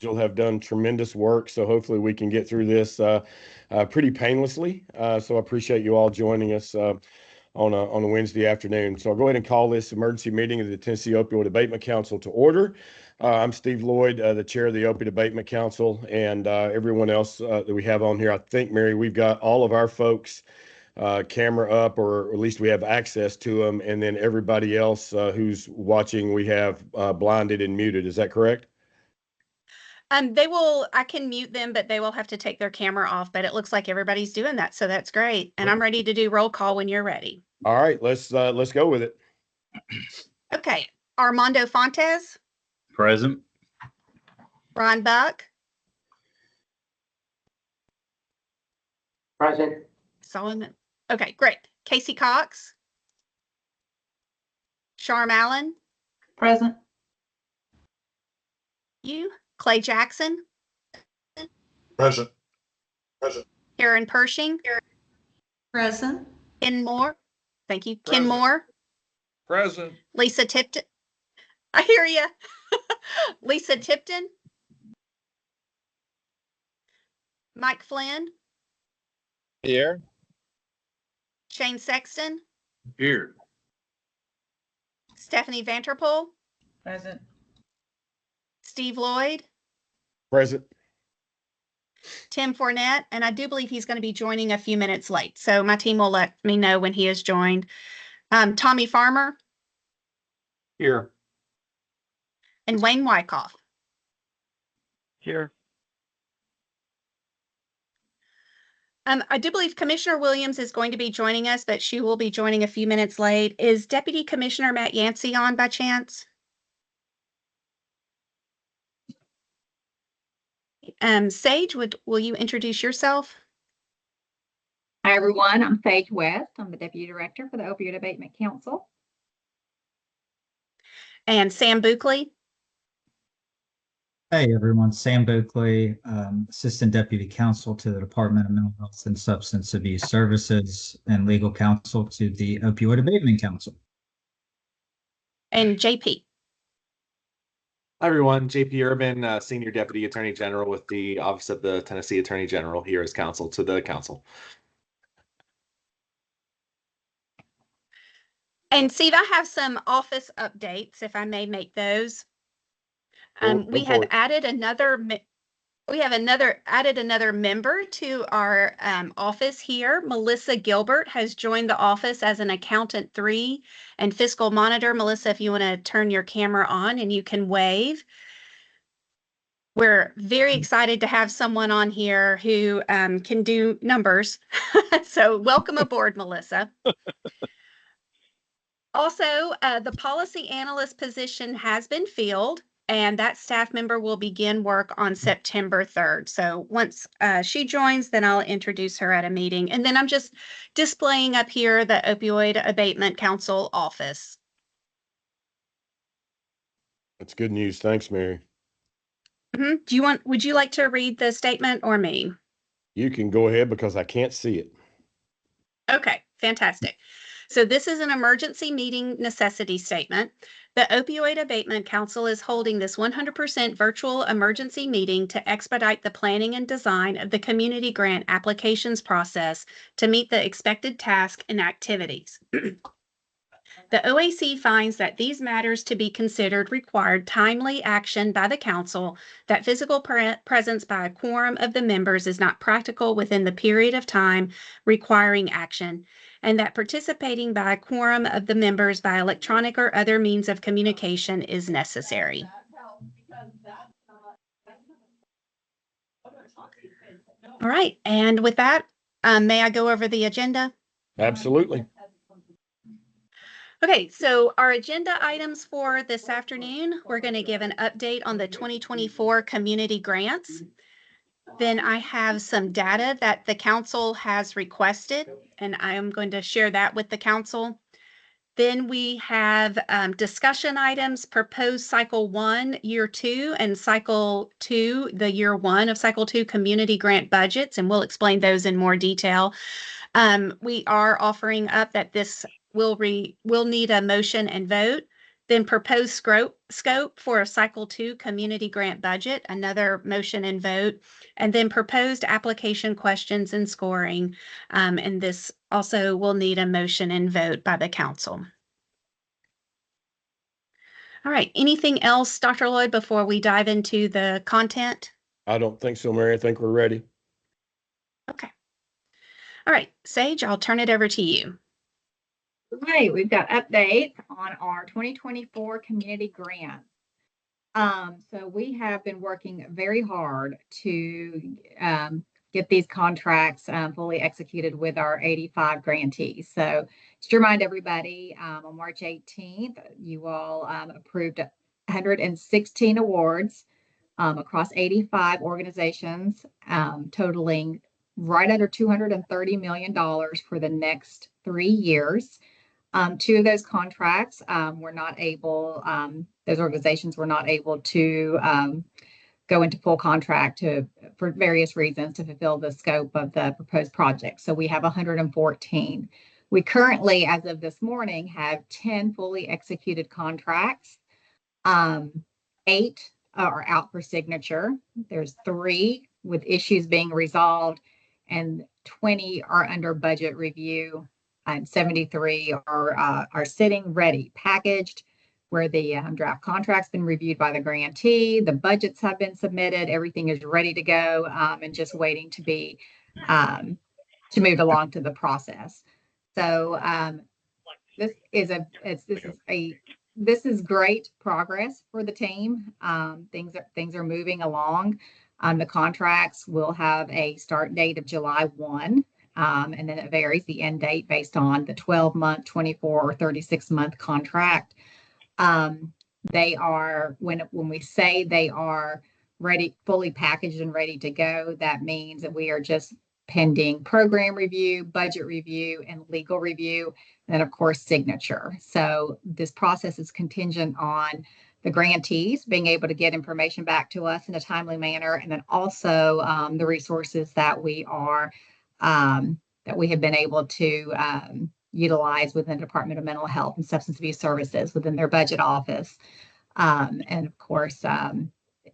You'll have done tremendous work, so hopefully we can get through this pretty painlessly. So I appreciate you all joining us on a Wednesday afternoon. So I'll go ahead and call this emergency meeting of the Tennessee Opioid Abatement Council to order. I'm Steve Lloyd, the chair of the Opioid Abatement Council, and everyone else that we have on here. I think, Mary, we've got all of our folks camera up, or at least we have access to them, and then everybody else who's watching, we have blinded and muted. Is that correct? I can mute them, but they will have to take their camera off, but it looks like everybody's doing that. So that's great. And I'm ready to do roll call when you're ready. All right, let's go with it. Okay. Armando Fontes. Present. Ron Buck. Present. Solomon. Okay, great. Casey Cox. Sharm Allen. Present. You. Clay Jackson. Present. Present. Karen Pershing. Present. Ken Moore. Thank you. Present. Ken Moore. Present. Lisa Tipton. I hear you. Lisa Tipton. Mike Flynn. Here. Shane Sexton. Here. Stephanie Vanterpool. Present. Steve Lloyd. Present. Tim Fournette, and I do believe he's going to be joining a few minutes late. So my team will let me know when he has joined. Tommy Farmer. Here. And Wayne Wyckoff. Here. I do believe Commissioner Williams is going to be joining us, but she will be joining a few minutes late. Is Deputy Commissioner Matt Yancey on by chance? Sage, will you introduce yourself? Hi, everyone. I'm Sage West. I'm the Deputy Director for the Opioid Abatement Council. And Sam Buckley. Hey everyone, Sam Buckley, Assistant Deputy Counsel to the Department of Mental Health and Substance Abuse Services and Legal Counsel to the Opioid Abatement Council. And JP. Hi everyone, JP Urban, Senior Deputy Attorney General with the Office of the Tennessee Attorney General here as counsel to the council. And Steve, I have some office updates, if I may make those. We have added another member to our office here. Melissa Gilbert has joined the office as an accountant 3 and fiscal monitor. Melissa, if you want to turn your camera on and you can wave. We're very excited to have someone on here who can do numbers. So welcome aboard, Melissa. Also, the policy analyst position has been filled, and that staff member will begin work on September 3rd. So once she joins, then I'll introduce her at a meeting. And then I'm just displaying up here the Opioid Abatement Council office. That's good news. Thanks, Mary. Would you like to read the statement or me? You can go ahead because I can't see it. Okay, fantastic. So this is an emergency meeting necessity statement. The Opioid Abatement Council is holding this 100% virtual emergency meeting to expedite the planning and design of the community grant applications process to meet the expected task and activities. The OAC finds that these matters to be considered required timely action by the council, that physical presence by a quorum of the members is not practical within the period of time requiring action, and that participating by a quorum of the members by electronic or other means of communication is necessary. All right, and with that, may I go over the agenda? Absolutely. Okay, so our agenda items for this afternoon, we're going to give an update on the 2024 community grants. Then I have some data that the council has requested, and I am going to share that with the council. Then we have discussion items, proposed cycle 1, year 2, and cycle 2, the year 1 of cycle 2 community grant budgets, and we'll explain those in more detail. We are offering up that this will need a motion and vote Then proposed scope for a cycle 2 community grant budget, another motion and vote, and then proposed application questions and scoring. And this also will need a motion and vote by the council. All right, anything else, Dr. Lloyd, before we dive into the content? I don't think so, Mary. I think we're ready. Okay. All right, Sage, I'll turn it over to you. Right, we've got updates on our 2024 community grant. So we have been working very hard to get these contracts fully executed with our 85 grantees. So just to remind everybody, on March 18th, you all approved 116 awards across 85 organizations, totaling right under $230 million for the next 3 years. 2 of those contracts were not able, those organizations were not able to go into full contract for various reasons to fulfill the scope of the proposed project. So we have 114. We currently, as of this morning, have 10 fully executed contracts. 8 are out for signature. There's 3 with issues being resolved, and 20 are under budget review. And 73 are sitting ready, packaged, where the draft contract's been reviewed by the grantee, the budgets have been submitted, everything is ready to go, and just waiting to be to move along to the process. So this is great progress for the team. Things are moving along. The contracts will have a start date of July 1. And then it varies the end date based on the 12-month, 24 or 36-month contract. They are, when we say they are ready, fully packaged and ready to go, that means that we are just pending program review, budget review, and legal review, and then of course signature. So this process is contingent on the grantees being able to get information back to us in a timely manner, and then also the resources that we have been able to utilize within the Department of Mental Health and Substance Abuse Services within their budget office, and of course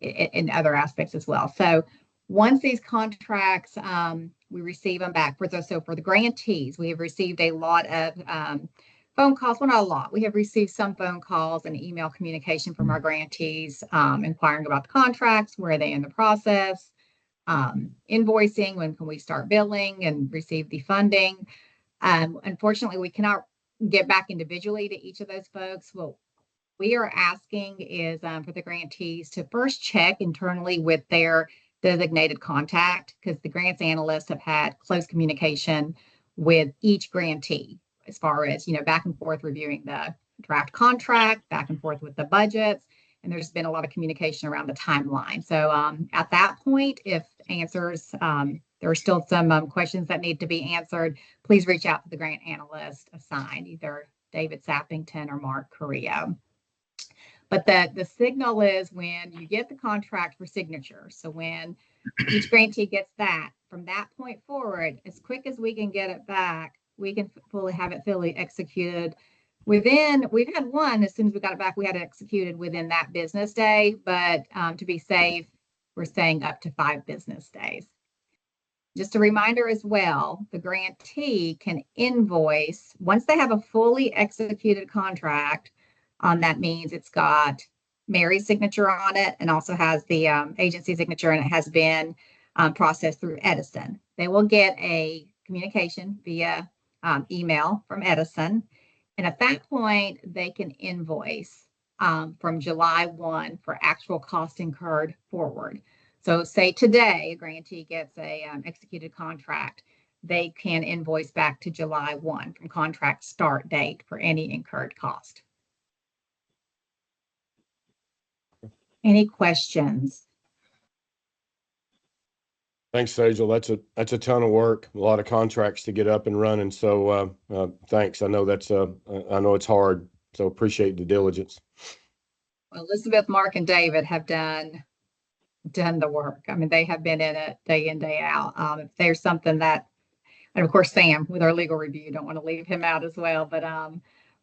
in other aspects as well. So once these contracts, we receive them back. For the grantees, we have received a lot of phone calls. Well, not a lot. We have received some phone calls and email communication from our grantees inquiring about the contracts, where are they in the process, invoicing, when can we start billing and receive the funding. Unfortunately, we cannot get back individually to each of those folks. What we are asking is for the grantees to first check internally with their designated contact, because the grants analysts have had close communication with each grantee as far as, back and forth reviewing the draft contract, back and forth with the budgets. And there's been a lot of communication around the timeline. So at that point, if answers, there are still some questions that need to be answered, please reach out to the grant analyst assigned, either David Sappington or Mark Carrillo. But the signal is when you get the contract for signature. So when each grantee gets that, from that point forward, as quick as we can get it back, we can have it fully executed. We've had one, as soon as we got it back, we had it executed within that business day, but to be safe, we're saying up to 5 business days. Just a reminder as well, the grantee can invoice, once they have a fully executed contract, that means it's got Mary's signature on it and also has the agency signature, and it has been processed through Edison. They will get a communication via email from Edison. And at that point, they can invoice from July 1 for actual cost incurred forward. So say today, a grantee gets a executed contract, they can invoice back to July 1 from contract start date for any incurred cost. Any questions? Thanks, Sejal. That's a ton of work, a lot of contracts to get up and running. So thanks. I know I know it's hard. So appreciate the diligence. Well, Elizabeth, Mark, and David have done the work. I mean, they have been in it day in, day out. If there's something that, and of course, Sam with our legal review, don't want to leave him out as well. But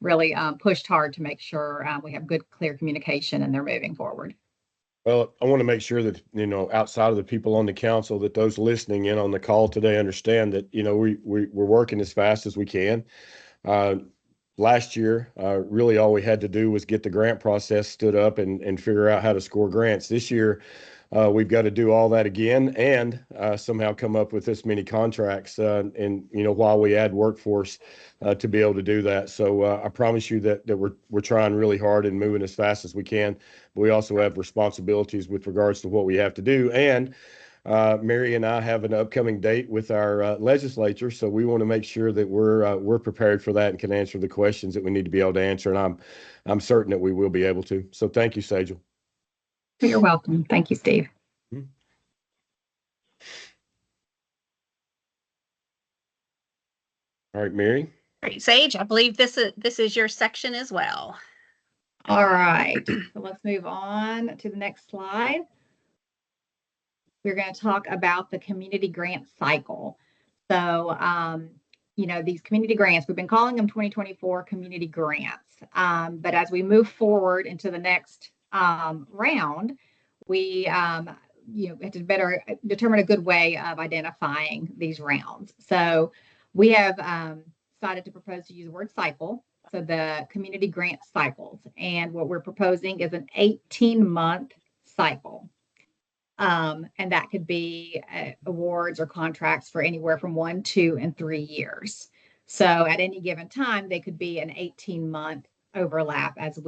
really pushed hard to make sure we have good, clear communication and they're moving forward. Well, I want to make sure that, outside of the people on the council, that those listening in on the call today understand that, we're working as fast as we can. Last year, really all we had to do was get the grant process stood up and figure out how to score grants. This year, we've got to do all that again and somehow come up with this many contracts and while we add workforce to be able to do that. So I promise you that we're trying really hard and moving as fast as we can. But we also have responsibilities with regards to what we have to do. And Mary and I have an upcoming date with our legislature, so we want to make sure that we're prepared for that and can answer the questions that we need to be able to answer. And I'm certain that we will be able to. So thank you, Sajal. You're welcome. Thank you, Steve. All right, Mary. Great, Sage. I believe this is your section as well. All right, so let's move on to the next slide. We're going to talk about the community grant cycle. So, these community grants, we've been calling them 2024 community grants. But as we move forward into the next round, we have to better determine a good way of identifying these rounds. So we have decided to propose to use the word cycle. So the community grant cycles. And what we're proposing is an 18-month cycle. And that could be awards or contracts for anywhere from 1, 2, and 3 years. So at any given time, they could be an 18-month overlap as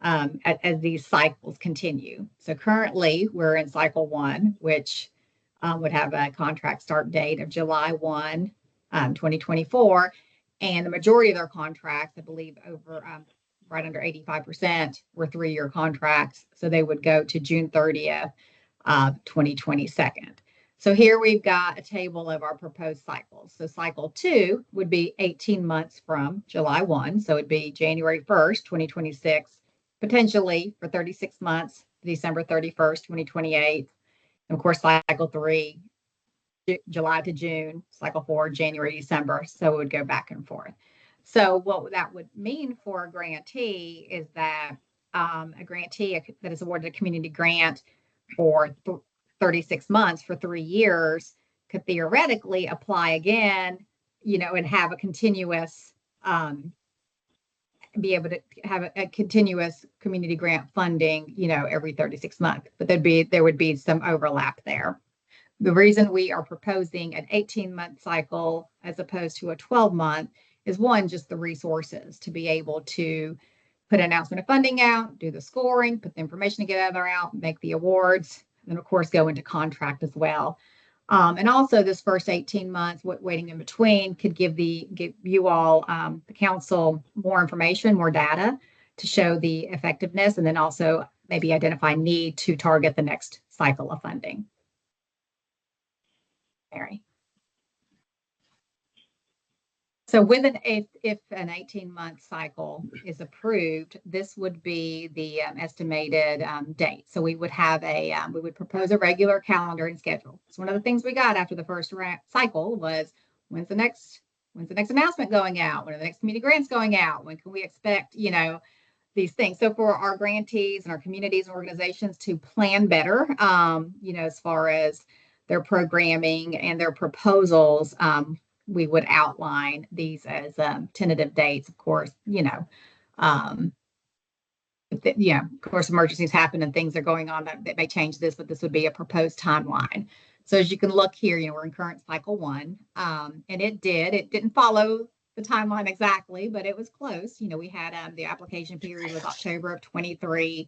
as these cycles continue. So currently, we're in cycle 1, which would have a contract start date of July 1, 2024. And the majority of their contracts, I believe over right under 85%, were 3-year contracts. So they would go to June 30th. 2022. So here we've got a table of our proposed cycles. So cycle 2 would be 18 months from July 1. So it'd be January 1st, 2026, potentially for 36 months, December 31st, 2028. And of course, cycle 3, July to June, cycle 4, January, December. So it would go back and forth. So what that would mean for a grantee is that a grantee that is awarded a community grant for 36 months for 3 years could theoretically apply again, and have a continuous, be able to have a continuous community grant funding, every 36 months. But there would be some overlap there. The reason we are proposing an 18-month cycle as opposed to a 12-month is one, just the resources to be able to put an announcement of funding out, do the scoring, put the information together out, make the awards, and of course go into contract as well. And also this first 18 months, waiting in between could give you all, the council, more information, more data to show the effectiveness, and then also maybe identify need to target the next cycle of funding. Mary. So if an 18-month cycle is approved, this would be the estimated date. So we would have we would propose a regular calendar and schedule. So one of the things we got after the first cycle was, when's the next announcement going out? When are the next community grants going out? When can we expect, these things? So for our grantees and our communities and organizations to plan better, as far as their programming and their proposals, we would outline these as tentative dates. Of course, of course, emergencies happen and things are going on that may change this, but this would be a proposed timeline. So as you can look here, we're in current cycle 1, and it didn't follow the timeline exactly, but it was close. We had the application period was October of 23.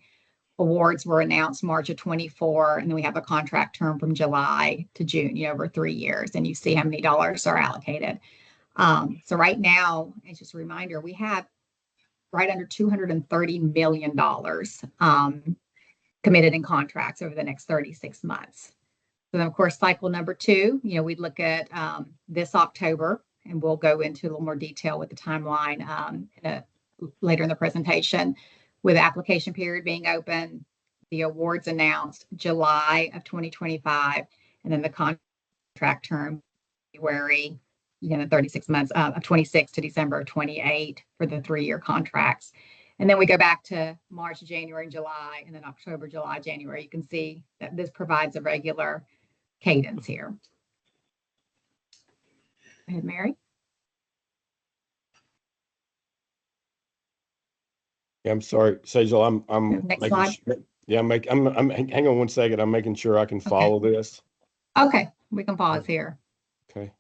Awards were announced March of 24, and then we have a contract term from July to June, over 3 years, and you see how many dollars are allocated. So right now, it's just a reminder, we have right under $230 million committed in contracts over the next 36 months. So then, of course, cycle number 2, we'd look at this October, and we'll go into a little more detail with the timeline later in the presentation, with the application period being open, the awards announced July of 2025, and then the contract term February the 36 months of 26 to December 28 for the 3-year contracts. And then we go back to March, January, and July, and then October, July, January. You can see that this provides a regular cadence here. Go ahead, Mary. Yeah, I'm sorry, Sejal, I'm Next making slide. sure, yeah, hang on one second. I'm making sure I can follow this. Okay, we can pause here. Okay.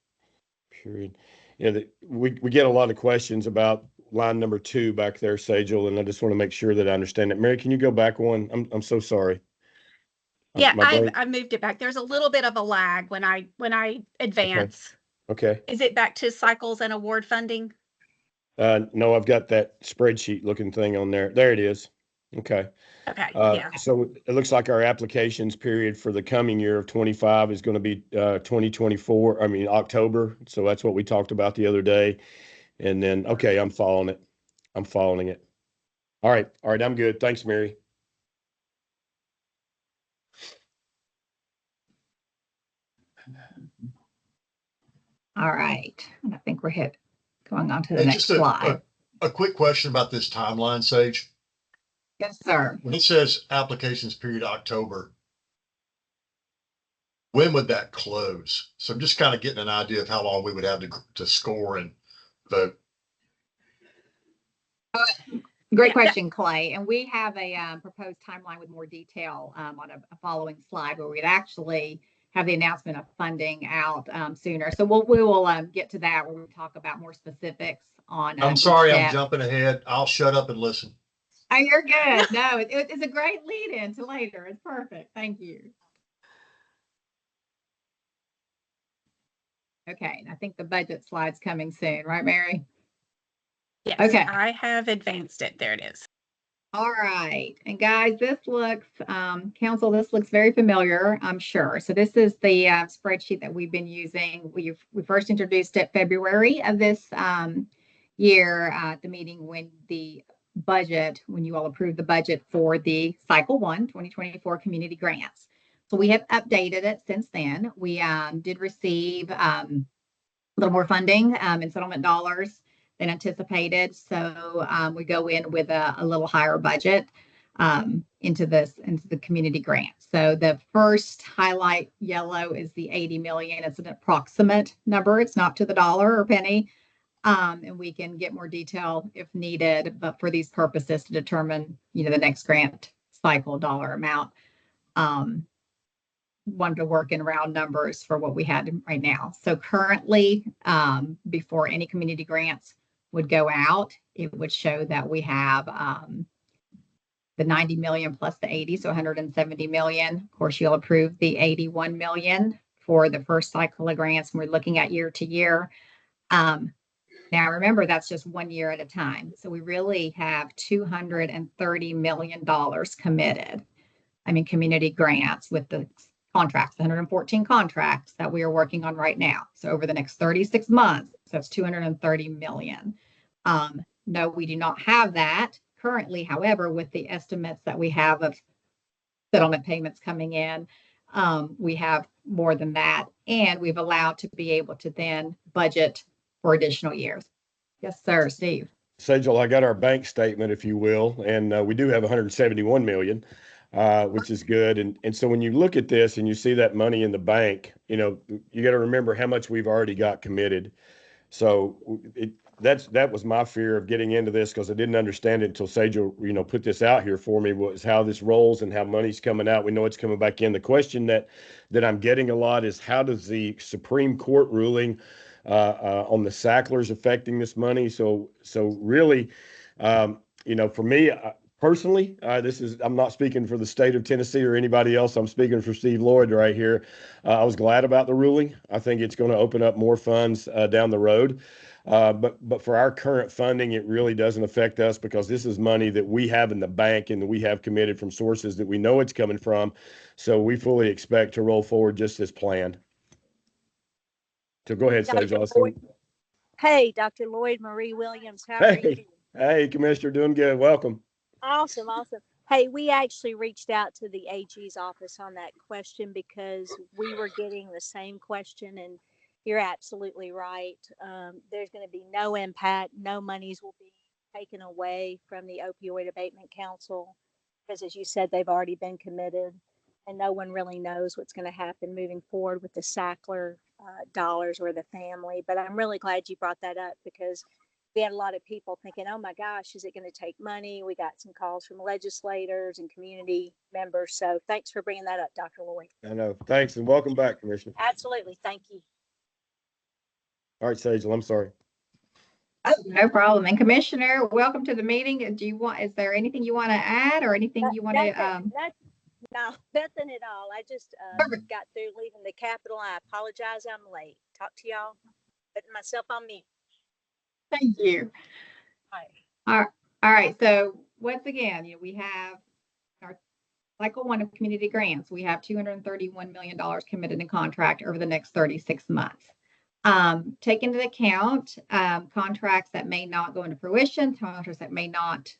Period. Yeah, we get a lot of questions about line number 2 back there, Sejal, and I just want to make sure that I understand it. Mary, can you go back one? I'm so sorry. Yeah, My brain- I moved it back. There's a little bit of a lag when I advance. Okay. Is it back to cycles and award funding? No, I've got that spreadsheet looking thing on there. There it is. Okay. Okay, yeah. So it looks like our applications period for the coming year of 25 is going to be 2024, October. So that's what we talked about the other day. And then, okay, I'm following it. All right, I'm good. Thanks, Mary. All right, and I think we're going on to the Hey, next just slide. a quick question about this timeline, Sage. Yes, sir. When it says applications period October, when would that close? So I'm just kind of getting an idea of how long we would have to score and vote. Great Yeah, question, Clay. And we have a proposed timeline with more detail on a following slide where we'd actually have the announcement of funding out sooner. So we will get to that where we talk about more specifics on. I'm sorry, I'm step. jumping ahead. I'll shut up and listen. Oh, you're good. No, it's a great lead in to later. It's perfect. Thank you. Okay, and I think the budget slide's coming soon, right, Mary? Yes, Okay. I have advanced it. There it is. All right. And guys, this looks, council, this looks very familiar, I'm sure. So this is the spreadsheet that we've been using. We first introduced it February of this year at the meeting when you all approved the budget for the cycle 1, 2024 community grants. So we have updated it since then. We did receive a little more funding in settlement dollars than anticipated. So we go in with a little higher budget into the community grant. So the first highlight yellow is the 80 million. It's an approximate number. It's not to the dollar or penny. And we can get more detail if needed, but for these purposes to determine, the next grant cycle dollar amount. Wanted to work in round numbers for what we had right now. So currently, before any community grants would go out, it would show that we have the 90 million plus the 80, so 170 million. Of course, you'll approve the 81 million for the first cycle of grants. And we're looking at year to year. Now, remember, that's just 1 year at a time. So we really have $230 million committed. Community grants with the contracts, 114 contracts that we are working on right now. So over the next 36 months, so that's 230 million. No, we do not have that currently. However, with the estimates that we have of settlement payments coming in, we have more than that. And we've allowed to be able to then budget for additional years. Yes, sir, Steve. Sejal, I got our bank statement, if you will, and we do have 171 million. Which is good. And so when you look at this and you see that money in the bank, you got to remember how much we've already got committed. So that was my fear of getting into this, because I didn't understand it until Sejal, put this out here for me, was how this rolls and how money's coming out. We know it's coming back in. The question that I'm getting a lot is, how does the Supreme Court ruling on the Sacklers affecting this money? So really, for me, personally, I'm not speaking for the state of Tennessee or anybody else. I'm speaking for Steve Lloyd right here. I was glad about the ruling. I think it's going to open up more funds down the road. But for our current funding, it really doesn't affect us, because this is money that we have in the bank and that we have committed from sources that we know it's coming from. So we fully expect to roll forward just as planned. So go ahead, Sejal. Hey, Dr. Lloyd Marie Williams, how are you? Hey, Commissioner, doing good. Welcome. Awesome. Hey, we actually reached out to the AG's office on that question because we were getting the same question. And, you're absolutely right. There's going to be no impact. No monies will be taken away from the Opioid Abatement Council because, as you said, they've already been committed, and no one really knows what's going to happen moving forward with the Sackler dollars or the family. But I'm really glad you brought that up because we had a lot of people thinking, oh my gosh, is it going to take money? We got some calls from legislators and community members. So thanks for bringing that up, Dr. Lloyd. I know. Thanks and welcome back, Commissioner. Absolutely. Thank you. All right, Sejal, I'm sorry. Oh, no problem. And Commissioner, welcome to the meeting. Is there anything you want to add or anything you want to? No, nothing at all. I just got through leaving the Capitol. I apologize. I'm late. Talk to y'all. Putting myself on mute. Thank you. All right. So once again, we have our cycle 1 of community grants. We have $231 million committed in contract over the next 36 months. Take into account contracts that may not go into fruition, contracts that may not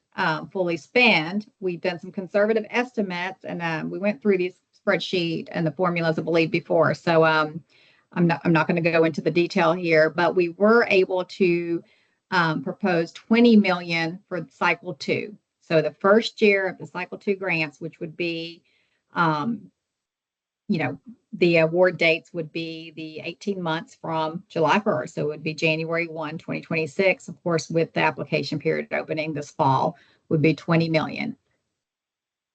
fully spend. We've done some conservative estimates, and we went through these spreadsheet and the formulas, I believe, before. So I'm not going to go into the detail here, but we were able to propose $20 million for cycle 2. So the first year of the cycle 2 grants, which would be the award dates would be the 18 months from July 1st. So it would be January 1, 2026. Of course, with the application period opening this fall, would be $20 million.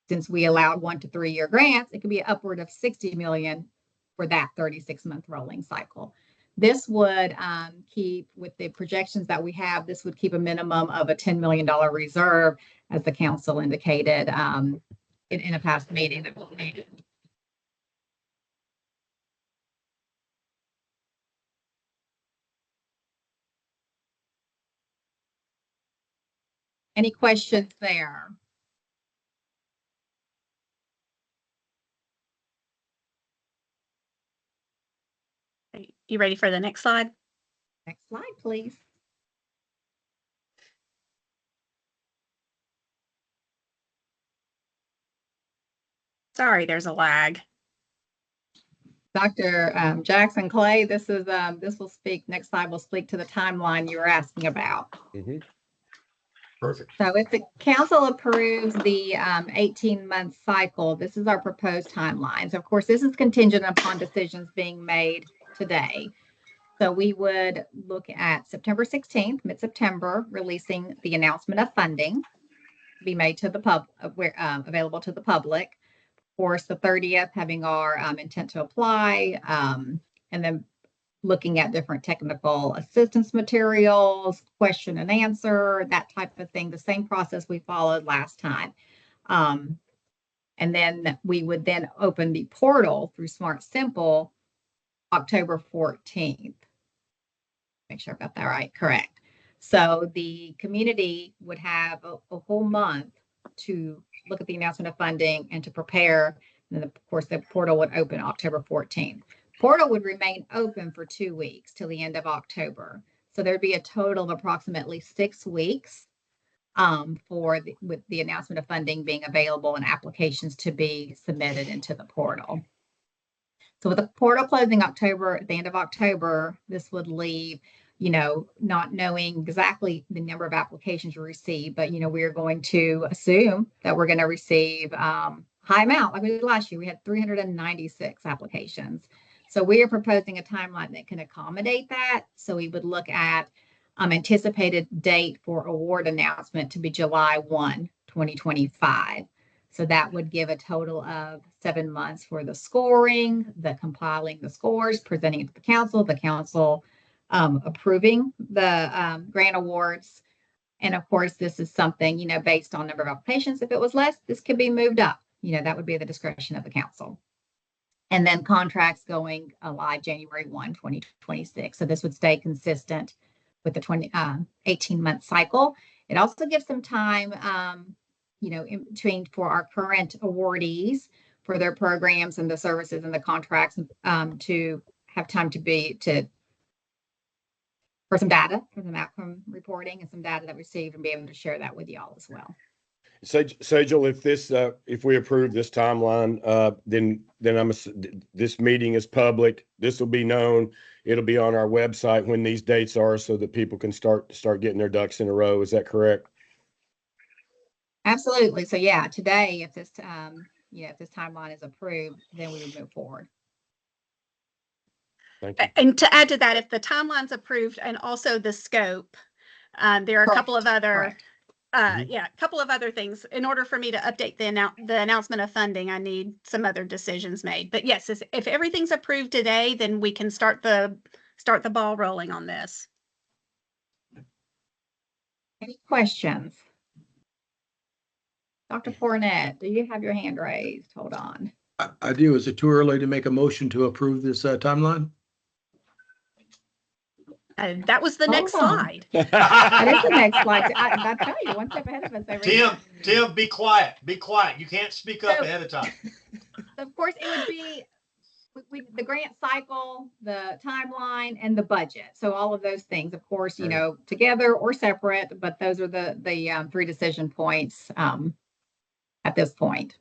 Since we allowed 1 to 3 year grants, it could be upward of $60 million for that 36-month rolling cycle. This would keep, with the projections that we have, this would keep a minimum of a $10 million reserve, as the council indicated in a past meeting that we'll need. Any questions there? You ready for the next slide? Next slide, please. Sorry, there's a lag. Dr. Jackson Clay, this will speak, next slide will speak to the timeline you were asking about. Mm-hmm. Perfect. So if the council approves the 18-month cycle, this is our proposed timelines. Of course, this is contingent upon decisions being made today. So we would look at September 16th, mid-September, releasing the announcement of funding to be made to the available to the public. Of course, the 30th, having our intent to apply, and then looking at different technical assistance materials, question and answer, that type of thing, the same process we followed last time. And then we would then open the portal through Smart Simple October 14th. Make sure I've got that right. Correct. So the community would have a whole month to look at the announcement of funding and to prepare. And then, of course, the portal would open October 14th. Portal would remain open for 2 weeks till the end of October. So there'd be a total of approximately 6 weeks with the announcement of funding being available and applications to be submitted into the portal. So with the portal closing at the end of October, this would leave, not knowing exactly the number of applications you receive, but, we're going to assume that we're going to receive high amount. Like we did last year, we had 396 applications. So we are proposing a timeline that can accommodate that. So we would look at anticipated date for award announcement to be July 1, 2025. So that would give a total of 7 months for the scoring, the compiling the scores, presenting it to the council approving the grant awards. And of course, this is something, based on number of applications. If it was less, this could be moved up. That would be the discretion of the council. And then contracts going live January 1, 2026. So this would stay consistent with the 18-month cycle. It also gives some time, in between for our current awardees for their programs and the services and the contracts to have time for some data, for some outcome reporting and some data that we received and be able to share that with y'all as well. Sejal, if we approve this timeline, then this meeting is public. This will be known. it'll be on our website when these dates are so that people can start getting their ducks in a row. Is that correct? Absolutely. So yeah, today, if this, if this timeline is approved, then we would move forward. Thank you. And to add to that, if the timeline's approved and also the scope, there are a couple of other, Mhm. a couple of other things. In order for me to update the announcement of funding, I need some other decisions made. But yes, if everything's approved today, then we can start the ball rolling on this. Any questions? Dr. Fournette, do you have your hand raised? Hold on. I do. Is it too early to make a motion to approve this timeline? That was the next Hold on. slide. That is the next slide. I tell you, one step ahead of us over here. Tim, be quiet. Be quiet. You can't speak up So- ahead of time. Of course, it would be the grant cycle, the timeline, and the budget. So all of those things, of course, together or separate, but those are the 3 decision points at this point.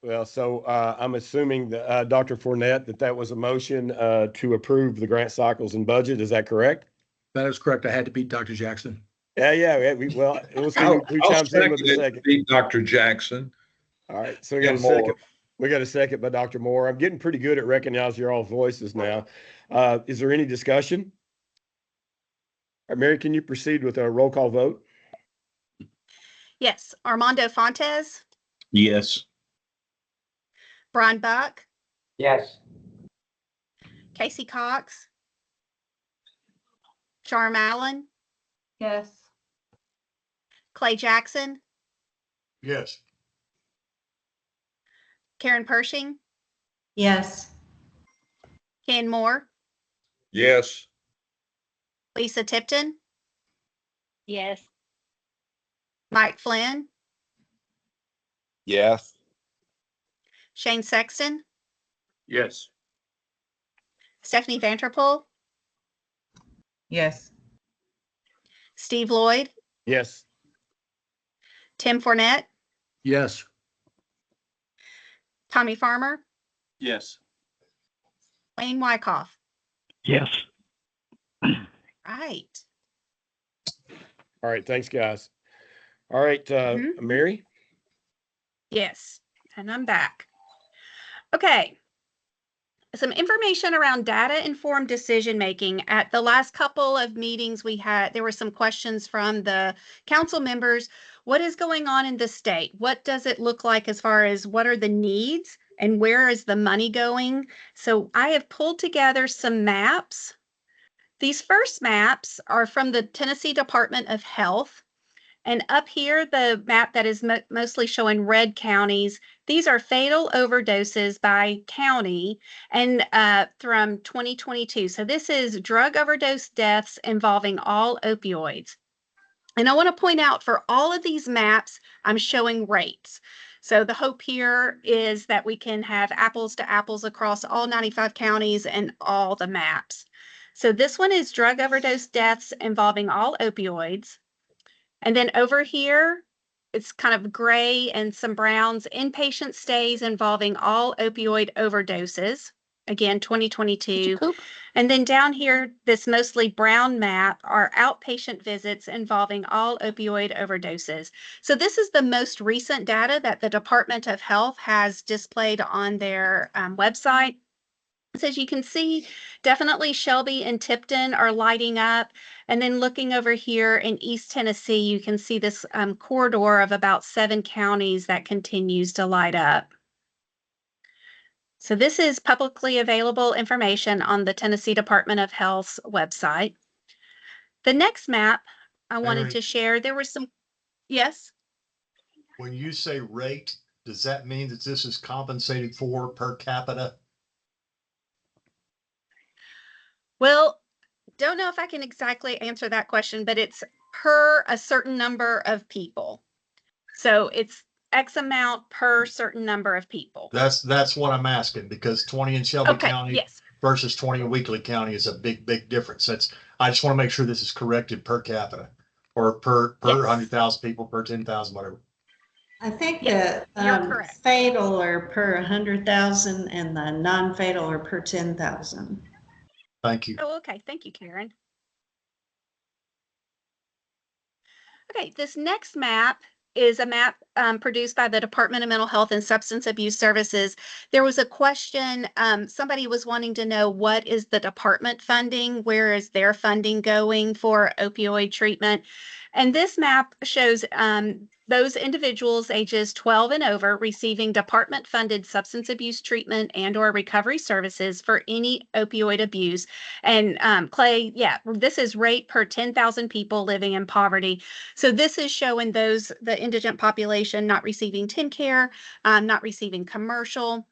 Well, so I'm assuming that Dr. Fournette, that was a motion to approve the grant cycles and budget. Is that correct? That is correct. I had to beat Dr. Jackson. Yeah. Well, we'll see who chimes in with the second. Beat Dr. Jackson. All right, so we got a And second. Moore. We got a second by Dr. Moore. I'm getting pretty good at recognizing your all voices now. Is there any discussion? All right, Mary, can you proceed with a roll call vote? Yes, Armando Fontes, Yes. Brian Buck, Yes. Casey Cox, Charm Allen, Yes. Clay Jackson, Yes. Karen Pershing, Yes. Ken Moore, Yes. Lisa Tipton, Yes. Mike Flynn, Yes. Shane Sexton, Yes. Stephanie Vanterpool, Yes. Steve Lloyd, Yes. Tim Fournette, Yes. Tommy Farmer, Yes. Wayne Wyckoff. Yes. Right. All right, thanks, guys. All right, Mary? Yes, and I'm back. Okay. Some information around data-informed decision-making. At the last couple of meetings we had, there were some questions from the council members. What is going on in the state? What does it look like as far as what are the needs and where is the money going? So I have pulled together some maps. These first maps are from the Tennessee Department of Health. And up here, the map that is mostly showing red counties, these are fatal overdoses by county and from 2022. So this is drug overdose deaths involving all opioids. And I want to point out for all of these maps, I'm showing rates. So the hope here is that we can have apples to apples across all 95 counties and all the maps. So this one is drug overdose deaths involving all opioids. And then over here, it's kind of gray and some browns, inpatient stays involving all opioid overdoses. Again, 2022. And then down here, this mostly brown map are outpatient visits involving all opioid overdoses. So this is the most recent data that the Department of Health has displayed on their website. So as you can see, definitely Shelby and Tipton are lighting up. And then looking over here in East Tennessee, you can see this corridor of about 7 counties that continues to light up. So this is publicly available information on the Tennessee Department of Health's website. The next map I wanted Mary. to share, there were some, yes? When you say rate, does that mean that this is compensated for per capita? Well, don't know if I can exactly answer that question, but it's per a certain number of people. So it's X amount per certain number of people. That's what I'm asking, because 20 in Shelby Okay, County yes. versus 20 in Weakley County is a big difference. I just want to make sure this is corrected per capita or per Yes. 100,000 people, per 10,000, whatever. I think Yes, the you're correct. fatal are per 100,000 and the non-fatal are per 10,000. Thank you. Oh, okay. Thank you, Karen. Okay, this next map is a map produced by the Department of Mental Health and Substance Abuse Services. There was a question, somebody was wanting to know what is the department funding? Where is their funding going for opioid treatment? And this map shows those individuals ages 12 and over receiving department-funded substance abuse treatment and/or recovery services for any opioid abuse. And Clay, yeah, this is rate per 10,000 people living in poverty. So this is showing the indigent population not receiving TennCare, not receiving commercial.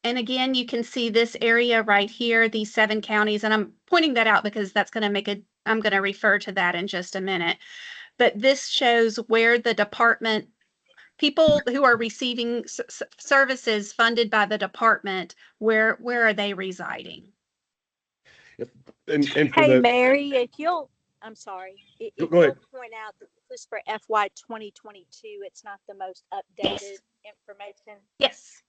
And again, you can see this area right here, these 7 counties, and I'm pointing that out because that's going to I'm going to refer to that in just a minute. But this shows where the department, people who are receiving services funded by the department, where are they residing? And for Hey, the, Mary, I'm sorry, if go ahead. you'll point out that this is for FY 2022, it's not the most updated information. Yes.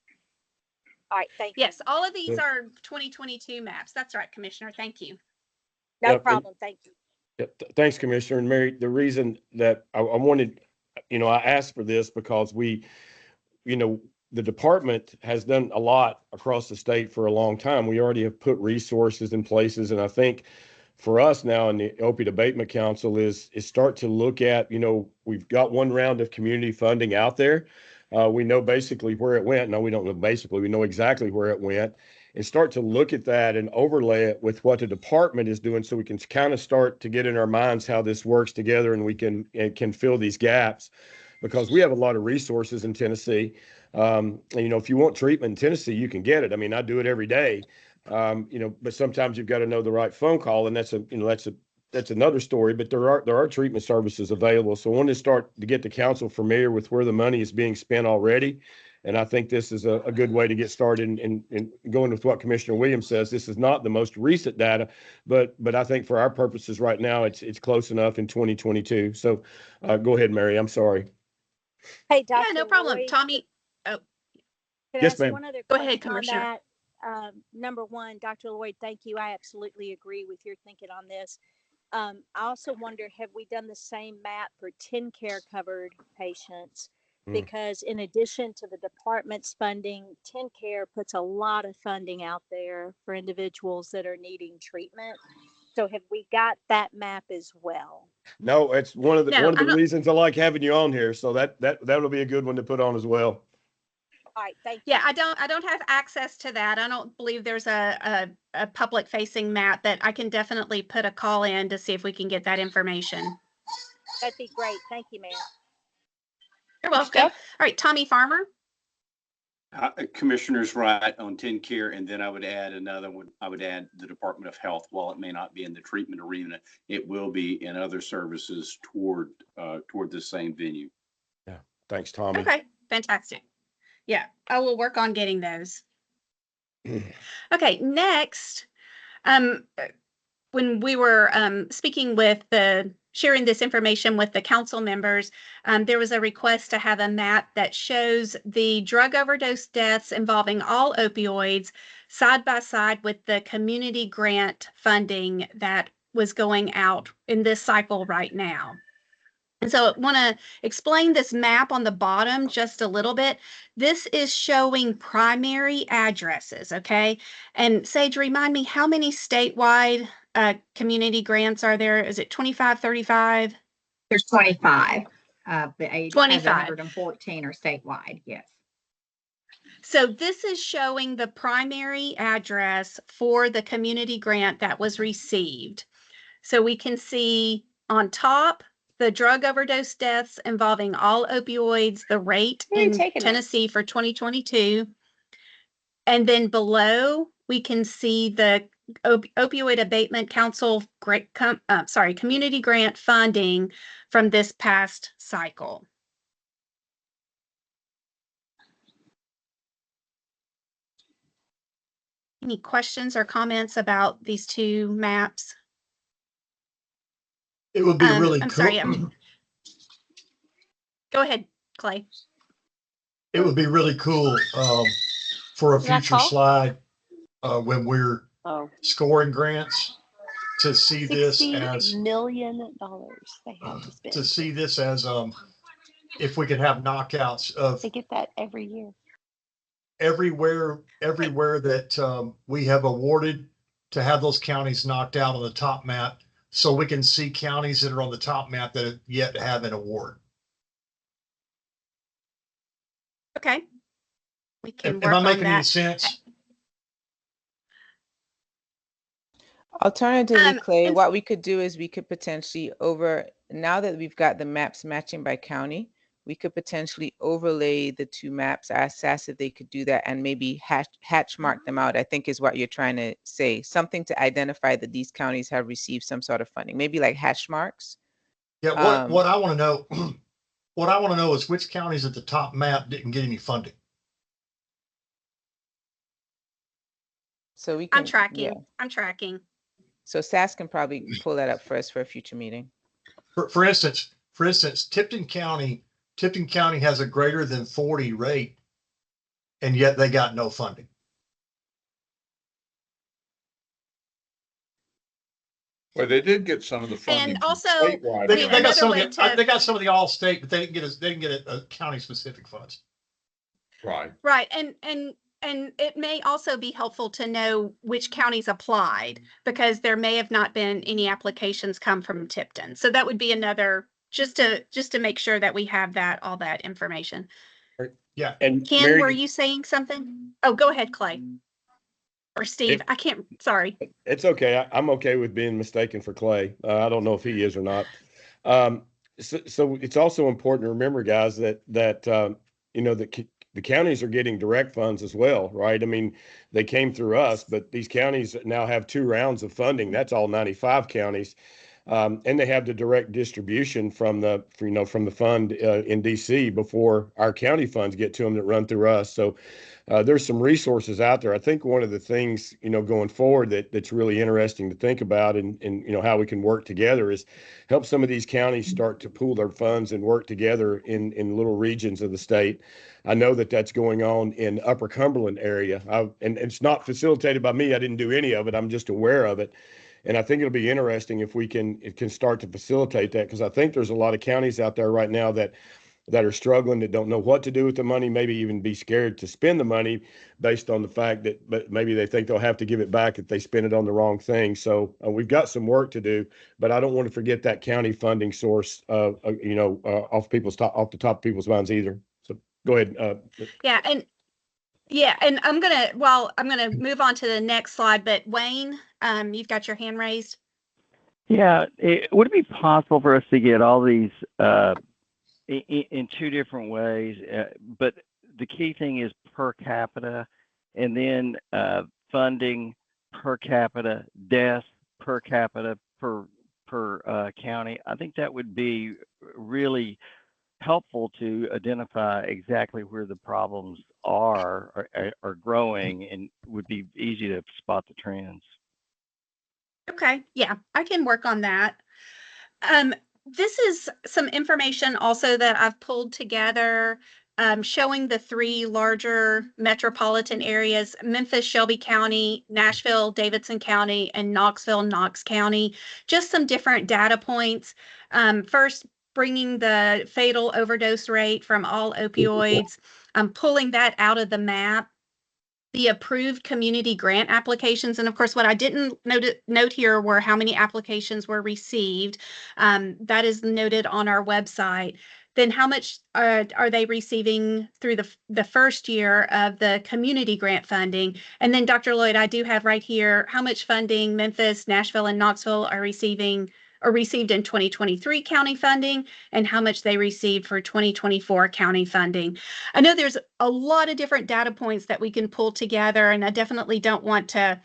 All right, thank you. Yes, all of these are 2022 maps. That's right, Commissioner. Thank you. No Yep, problem, thank you. Thanks, Commissioner. And Mary, the reason that I wanted, I asked for this because we, the department has done a lot across the state for a long time. We already have put resources in places. And I think for us now in the Opioid Abatement Council is start to look at, we've got one round of community funding out there. We know basically where it went. No, we don't know basically, we know exactly where it went, and start to look at that and overlay it with what the department is doing so we can kind of start to get in our minds how this works together and we can fill these gaps because we have a lot of resources in Tennessee. And, if you want treatment in Tennessee, you can get it. I mean, I do it every day. But sometimes you've got to know the right phone call, and that's another story. But there are treatment services available. So I wanted to start to get the council familiar with where the money is being spent already, and I think this is a good way to get started. And going with what Commissioner Williams says, this is not the most recent data, but I think for our purposes right now, it's close enough in 2022. So go ahead, Mary. I'm sorry. Hey, Dr. Yeah, no problem. Lloyd, Tommy. Oh, could I Yes, ask ma'am. one other Go question ahead, on Commissioner. that? Number one, Dr. Lloyd, thank you. I absolutely agree with your thinking on this. I also wonder, have we done the same map for TennCare covered patients? Because in addition to the department's funding, TennCare puts a lot of funding out there for individuals that are needing treatment. So have we got that map as well? No, it's one of the No, I don't. reasons I like having you on here. So that'll be a good one to put on as well. All right, thank you. Yeah, I don't have access to that. I don't believe there's a public facing map, but I can definitely put a call in to see if we can get that information. That'd be great. Thank you, ma'am. You're welcome. All right, Tommy Farmer. Commissioner's right on TennCare, and then I would add another one. I would add the Department of Health. While it may not be in the treatment arena, it will be in other services toward the same venue. Yeah. Thanks, Tommy. Okay, fantastic. Yeah, I will work on getting those. Okay, next, when we were speaking with sharing this information with the council members, there was a request to have a map that shows the drug overdose deaths involving all opioids side by side with the community grant funding that was going out in this cycle right now. And so I want to explain this map on the bottom just a little bit. This is showing primary addresses, okay? And Sage, remind me, how many statewide community grants are there? Is it 25, 35? There's 25. The 25. 114 are statewide, yes. So this is showing the primary address for the community grant that was received. So we can see on top, the drug overdose deaths involving all opioids, the rate in Tennessee for 2022. And then below, we can see the Opioid Abatement Council community grant funding from this past cycle. Any questions or comments about these two maps? It would be really I'm cool. sorry. Go ahead, Clay. It would be really cool for a future slide when we're scoring grants to see this $60 as, million they have to spend. to see this as, if we could have knockouts of They get that every year. everywhere that we have awarded, to have those counties knocked out on the top map, so we can see counties that are on the top map that have yet to have an award. Okay. We can Am work I on making any that. sense? Alternatively, Clay, and what we could do is we could potentially now that we've got the maps matching by county, we could potentially overlay the two maps. I asked if they could do that and maybe hatch mark them out, I think is what you're trying to say. Something to identify that these counties have received some sort of funding, maybe like hash marks. Yeah, what I want to know, what I want to know is which counties at the top map didn't get any funding. So we can. I'm tracking. Yeah. I'm tracking. So SAS can probably pull that up for us for a future meeting. For instance, Tipton County has a greater than 40 rate, and yet they got no funding. Well, they did get some of the funding. And also, statewide. They got some another of way the, they got some of the all state, but they didn't get a county specific funds. Right. Right. And it may also be helpful to know which counties applied, because there may have not been any applications come from Tipton. So that would be another, just to make sure that we have all that information. Yeah. And Ken, Mary, were you saying something? Oh, go ahead, Clay. Or Steve. I can't, sorry. it's okay. I'm okay with being mistaken for Clay. I don't know if he is or not. So it's also important to remember, guys, that you know, the counties are getting direct funds as well, right? I mean, they came through us, but these counties now have 2 rounds of funding. That's all 95 counties. And they have the direct distribution from the fund in DC before our county funds get to them that run through us. So there's some resources out there. I think one of the things, going forward that's really interesting to think about and how we can work together is help some of these counties start to pool their funds and work together in little regions of the state. I know that that's going on in Upper Cumberland area. And it's not facilitated by me. I didn't do any of it. I'm just aware of it. And I think it'll be interesting if it can start to facilitate that, because I think there's a lot of counties out there right now that are struggling, that don't know what to do with the money, maybe even be scared to spend the money based on the fact that maybe they think they'll have to give it back if they spend it on the wrong thing. So we've got some work to do, but I don't want to forget that county funding source, off the top of people's minds either. So go ahead. And I'm gonna move on to the next slide, but Wayne, you've got your hand raised. Yeah, would it be possible for us to get all these in 2 different ways? But the key thing is per capita, and then funding per capita, deaths per capita per county. I think that would be really helpful to identify exactly where the problems are growing, and would be easy to spot the trends. Okay, yeah, I can work on that. This is some information also that I've pulled together, showing the 3 larger metropolitan areas: Memphis, Shelby County, Nashville, Davidson County, and Knoxville, Knox County. Just some different data points. First, bringing the fatal overdose rate from all opioids, pulling that out of the map, the approved community grant applications. And of course, what I didn't note here were how many applications were received. That is noted on our website. Then how much are they receiving through the first year of the community grant funding? And then Dr. Lloyd, I do have right here how much funding Memphis, Nashville, and Knoxville are received in 2023 county funding, and how much they received for 2024 county funding. I know there's a lot of different data points that we can pull together, and I definitely don't want to,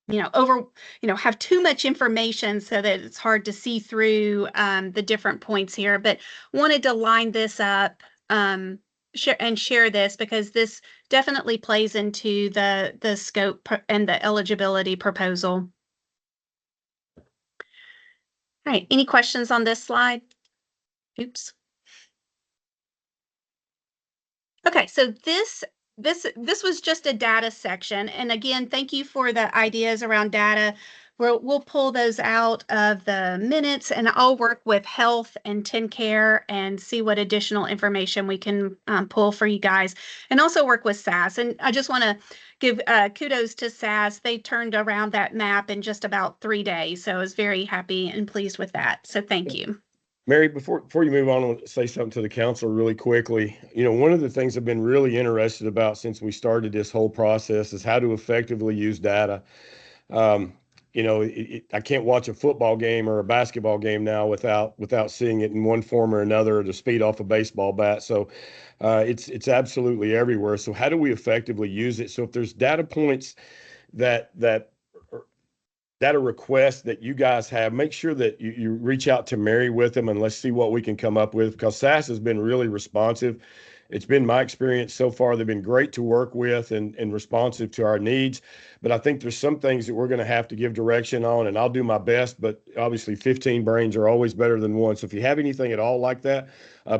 have too much information so that it's hard to see through the different points here, but wanted to line this up and share this, because this definitely plays into the scope and the eligibility proposal. All right, any questions on this slide? Oops. Okay, so this this was just a data section. And again, thank you for the ideas around data. We'll pull those out of the minutes, and I'll work with health and TennCare and see what additional information we can pull for you guys, and also work with SAS. And I just want to give kudos to SAS. They turned around that map in just about 3 days. So I was very happy and pleased with that. So thank you. Mary, before you move on, I want to say something to the council really quickly. You know, one of the things I've been really interested about since we started this whole process is how to effectively use data. You know, I can't watch a football game or a basketball game now without seeing it in one form or another, or the speed off a baseball bat. So it's absolutely everywhere. So how do we effectively use it? So if there's data points that data requests that you guys have, make sure that you reach out to Mary with them, and let's see what we can come up with, because SAS has been really responsive. It's been my experience so far. They've been great to work with and responsive to our needs. But I think there's some things that we're going to have to give direction on, and I'll do my best. But obviously 15 brains are always better than one. So if you have anything at all like that,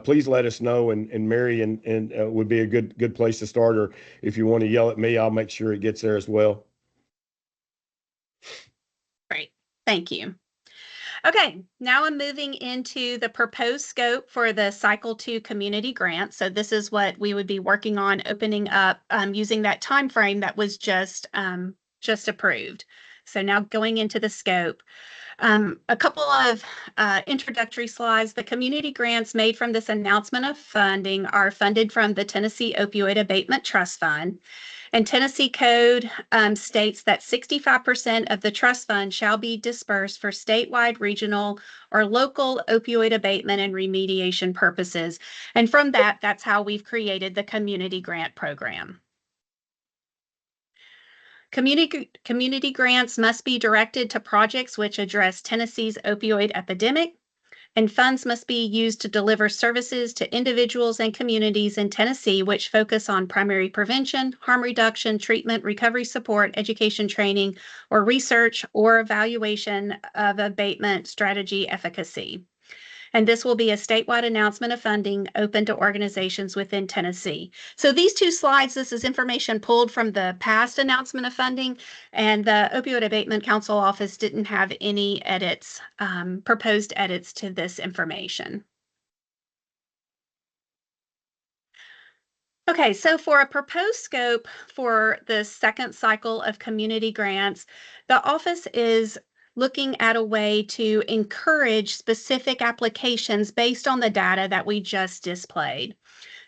please let us know. And Mary and would be a good place to start. Or if you want to yell at me, I'll make sure it gets there as well. Great. Thank you. Okay, now I'm moving into the proposed scope for the Cycle 2 community grant. So this is what we would be working on opening up using that time frame that was just approved. So now going into the scope. A couple of introductory slides. The community grants made from this announcement of funding are funded from the Tennessee Opioid Abatement Trust Fund. And Tennessee Code states that 65% of the trust fund shall be dispersed for statewide, regional, or local opioid abatement and remediation purposes. And from that's how we've created the community grant program. Community grants must be directed to projects which address Tennessee's opioid epidemic, and funds must be used to deliver services to individuals and communities in Tennessee which focus on primary prevention, harm reduction, treatment, recovery support, education training, or research or evaluation of abatement strategy efficacy. And this will be a statewide announcement of funding open to organizations within Tennessee. So these two slides, this is information pulled from the past announcement of funding, and the Opioid Abatement Council office didn't have any edits, proposed edits to this information. Okay, so for a proposed scope for the second cycle of community grants, the office is looking at a way to encourage specific applications based on the data that we just displayed.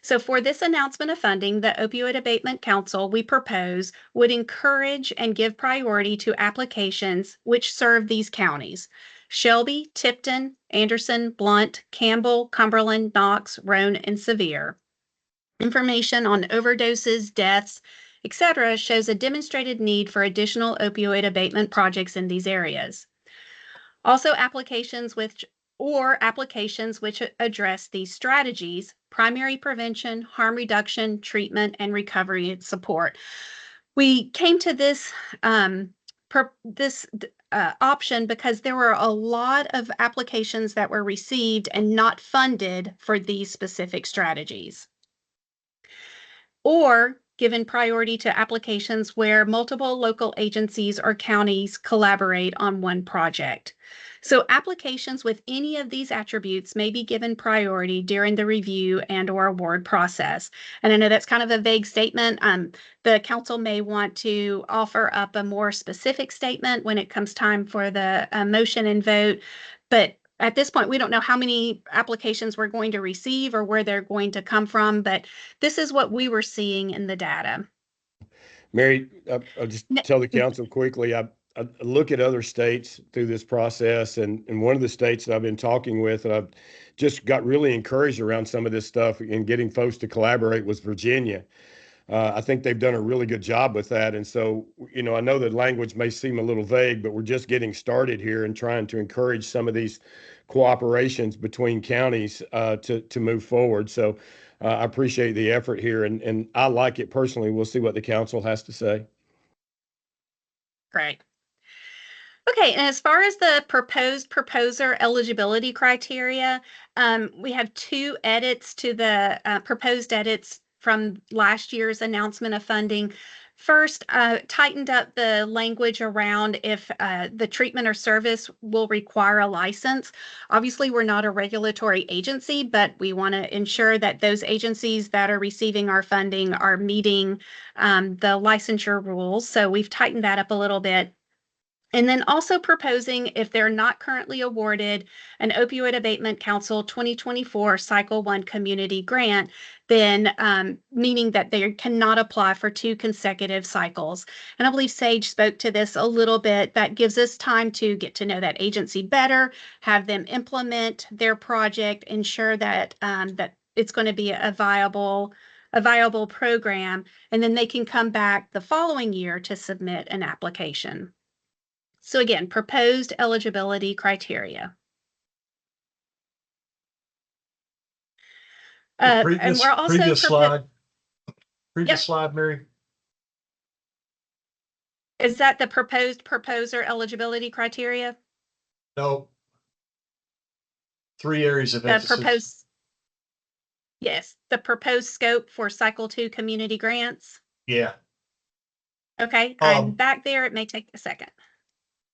So for this announcement of funding, the Opioid Abatement Council, we propose, would encourage and give priority to applications which serve these counties: Shelby, Tipton, Anderson, Blount, Campbell, Cumberland, Knox, Roane, and Sevier. Information on overdoses, deaths, etc. shows a demonstrated need for additional opioid abatement projects in these areas. Also, applications which address these strategies: primary prevention, harm reduction, treatment, and recovery and support. We came to this option because there were a lot of applications that were received and not funded for these specific strategies, or given priority to applications where multiple local agencies or counties collaborate on one project. So applications with any of these attributes may be given priority during the review and/or award process. And I know that's kind of a vague statement. The council may want to offer up a more specific statement when it comes time for the motion and vote. But at this point, we don't know how many applications we're going to receive or where they're going to come from, but this is what we were seeing in the data. Mary, I'll just tell the council quickly, I look at other states through this process, and one of the states that I've been talking with, and I've just got really encouraged around some of this stuff and getting folks to collaborate, was Virginia. I think they've done a really good job with that. And so, you know, I know the language may seem a little vague, but we're just getting started here and trying to encourage some of these cooperations between counties to move forward. So I appreciate the effort here, and I like it personally. We'll see what the council has to say. Great. Okay, and as far as the proposed proposer eligibility criteria, we have two edits to the proposed edits from last year's announcement of funding. First, tightened up the language around if the treatment or service will require a license. Obviously, we're not a regulatory agency, but we want to ensure that those agencies that are receiving our funding are meeting the licensure rules. So we've tightened that up a little bit. And then also proposing, if they're not currently awarded an Opioid Abatement Council 2024 Cycle 1 Community Grant, then meaning that they cannot apply for 2 consecutive cycles. And I believe Sage spoke to this a little bit. That gives us time to get to know that agency better, have them implement their project, ensure that that it's going to be a viable program, and then they can come back the following year to submit an application. So again, proposed eligibility criteria. And we're also previous slide, Mary. Is that the proposed proposer eligibility criteria? No. 3 areas of emphasis. Yes, the proposed scope for Cycle 2 community grants. Yeah. Okay, I'm back there. It may take a second.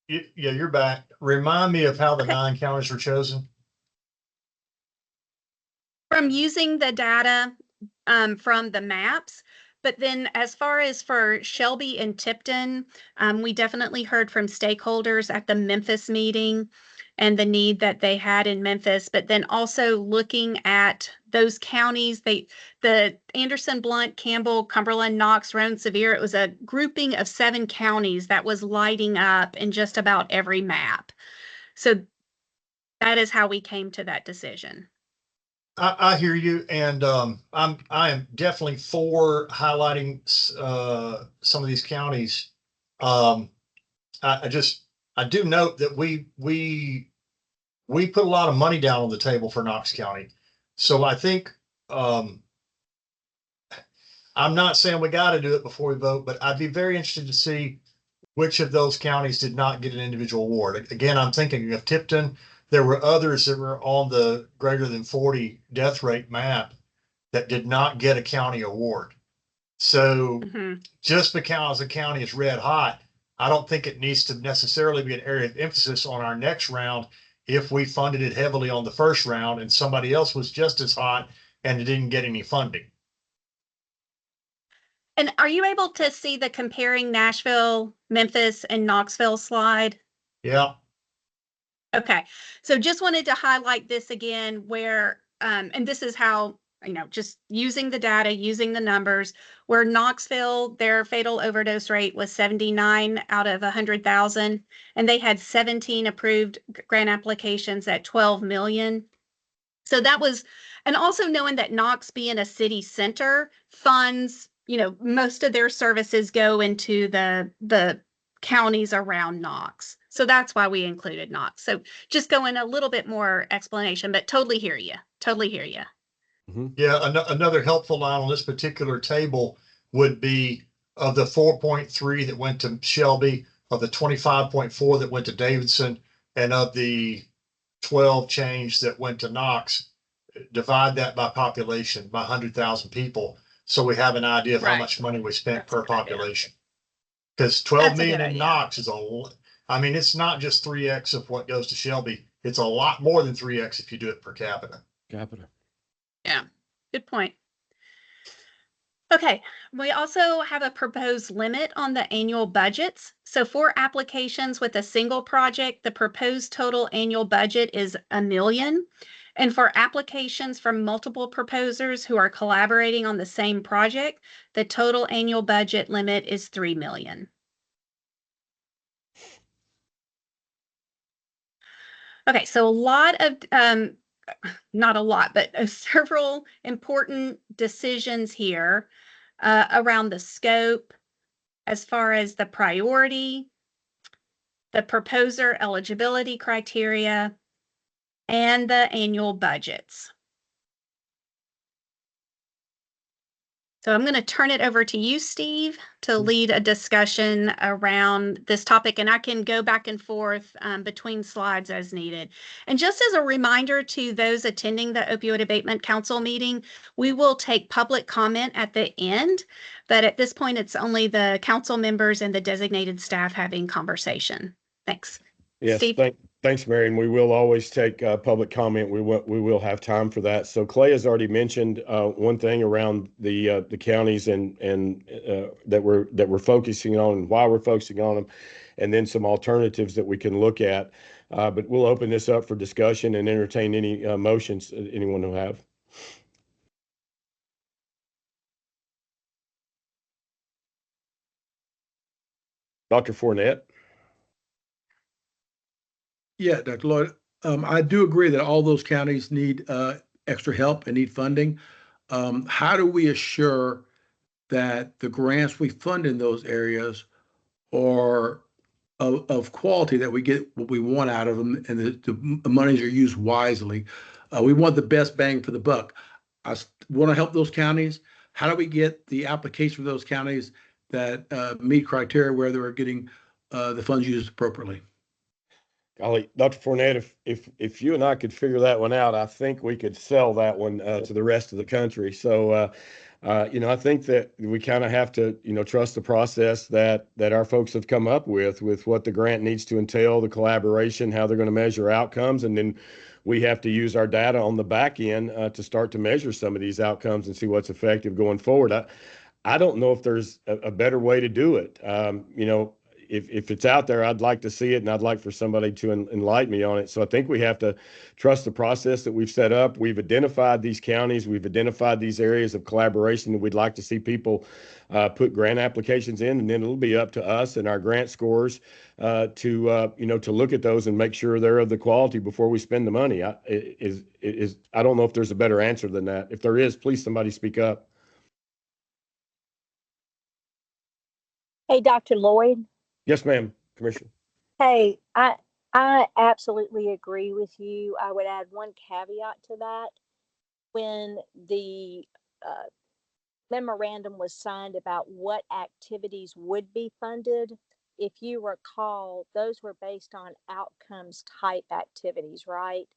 Yeah, you're back. Remind me of how the 9 counties were chosen. From using the data from the maps. But then as far as for Shelby and Tipton, we definitely heard from stakeholders at the Memphis meeting and the need that they had in Memphis, but then also looking at those counties, the Anderson, Blount, Campbell, Cumberland, Knox, Roane, Sevier, it was a grouping of 7 counties that was lighting up in just about every map. So that is how we came to that decision. I hear you, and I am definitely for highlighting some of these counties. I do note that we put a lot of money down on the table for Knox County, so I think I'm not saying we got to do it before we vote, but I'd be very interested to see which of those counties did not get an individual award. Again, I'm thinking of Tipton. There were others that were on the greater than 40 death rate map that did not get a county award. So just because a county is red hot, I don't think it needs to necessarily be an area of emphasis on our next round if we funded it heavily on the first round and somebody else was just as hot and didn't get any funding. And are you able to see the comparing Nashville, Memphis, and Knoxville slide? Yeah. Okay, so just wanted to highlight this again where, and this is how, just using the data, using the numbers, where Knoxville, their fatal overdose rate was 79 out of 100,000, and they had 17 approved grant applications at 12 million. So that was, and also knowing that Knox being a city center funds, most of their services go into the counties around Knox. So that's why we included Knox. So just going a little bit more explanation, but totally hear you. Totally hear you. Yeah, another helpful line on this particular table would be of the 4.3 that went to Shelby, of the 25.4 that went to Davidson, and of the 12 change that went to Knox, divide that by population, by 100,000 people. So we have an idea of how much money we spent per population. Because 12 million in Knox is it's not just 3x of what goes to Shelby. It's a lot more than 3x if you do it per capita. Yeah, good point. Okay, we also have a proposed limit on the annual budgets. So for applications with a single project, the proposed total annual budget is $1 million. And for applications from multiple proposers who are collaborating on the same project, the total annual budget limit is $3 million. Okay, so a lot of, not a lot, but several important decisions here around the scope, as far as the priority, the proposer eligibility criteria, and the annual budgets. So I'm going to turn it over to you, Steve, to lead a discussion around this topic, and I can go back and forth between slides as needed. And just as a reminder to those attending the Opioid Abatement Council meeting, we will take public comment at the end, but at this point, it's only the council members and the designated staff having conversation. Thanks. Yes, Steve? thanks, Mary. And we will always take public comment. We will have time for that. So Clay has already mentioned one thing around the counties and that we're focusing on and why we're focusing on them, and then some alternatives that we can look at. But we'll open this up for discussion and entertain any motions anyone will have. Dr. Fournette. Yeah, Dr. Lloyd, I do agree that all those counties need extra help and need funding. How do we assure that the grants we fund in those areas are of quality, that we get what we want out of them, and the monies are used wisely? We want the best bang for the buck. I want to help those counties. How do we get the application for those counties that meet criteria where they're getting the funds used appropriately? Golly, Dr. Fournette, if you and I could figure that one out, I think we could sell that one to the rest of the country. So, I think that we kind of have to, trust the process that our folks have come up with what the grant needs to entail, the collaboration, how they're going to measure outcomes, and then we have to use our data on the back end to start to measure some of these outcomes and see what's effective going forward. I don't know if there's a better way to do it. If it's out there, I'd like to see it, and I'd like for somebody to enlighten me on it. So I think we have to trust the process that we've set up. We've identified these counties. We've identified these areas of collaboration that we'd like to see people put grant applications in, and then it'll be up to us and our grant scores to look at those and make sure they're of the quality before we spend the money. I don't know if there's a better answer than that. If there is, please somebody speak up. Hey, Dr. Lloyd. Yes, ma'am, Commissioner. Hey, I absolutely agree with you. I would add one caveat to that. When the memorandum was signed about what activities would be funded, if you recall, those were based on outcomes type activities, right?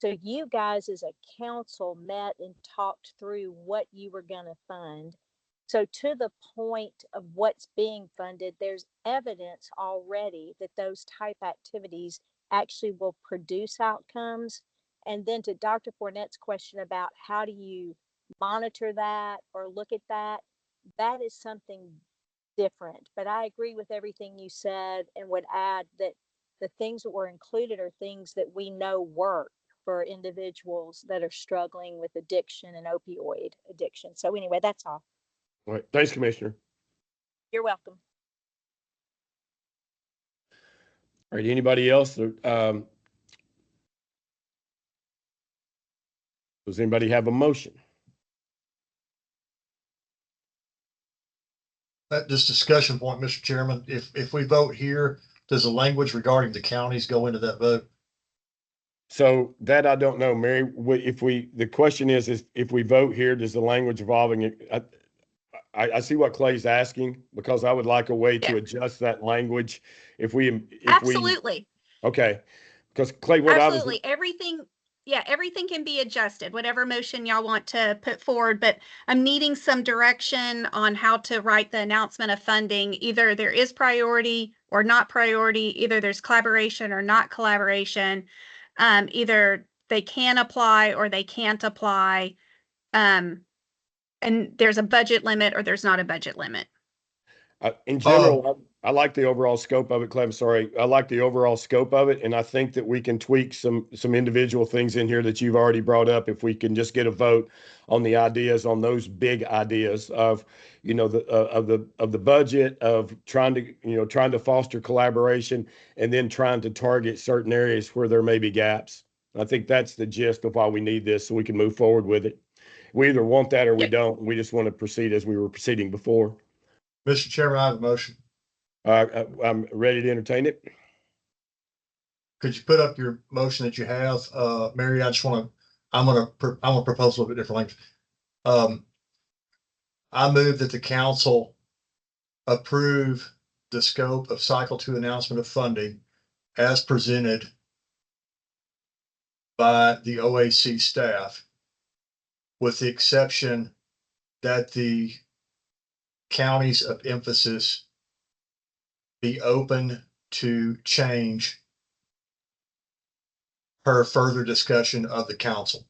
So you guys as a council met and talked through what you were going to fund. So to the point of what's being funded, there's evidence already that those type activities actually will produce outcomes. And then to Dr. Fournette's question about how do you monitor that or look at that, that is something different. But I agree with everything you said and would add that the things that were included are things that we know work for individuals that are struggling with addiction and opioid addiction. So anyway, that's all. All right. Thanks, Commissioner. You're welcome. All right. Anybody else? Does anybody have a motion? This discussion point, Mr. Chairman, if we vote here, does the language regarding the counties go into that vote? So that I don't know, Mary. The question is if we vote here, does the language involving it? I see what Clay's asking, because I would like a way to adjust that language. Absolutely. Okay. Because Clay, Absolutely. Everything can be adjusted, whatever motion y'all want to put forward, but I'm needing some direction on how to write the announcement of funding. Either there is priority or not priority, either there's collaboration or not collaboration, either they can apply or they can't apply, and there's a budget limit or there's not a budget limit. In general, I like the overall scope of it, Clay. I'm sorry. I like the overall scope of it, and I think that we can tweak some individual things in here that you've already brought up. If we can just get a vote on the ideas, on those big ideas of, of the budget, of trying to foster collaboration, and then trying to target certain areas where there may be gaps. I think that's the gist of why we need this, so we can move forward with it. We either want that or we don't. We just want to proceed as we were proceeding before. Mr. Chairman, I have a motion. I'm ready to entertain it. Could you put up your motion that you have, Mary? I'm going to propose a little bit different language. I move that the council approve the scope of cycle 2 announcement of funding as presented by the OAC staff, with the exception that the counties of emphasis be open to change per further discussion of the council.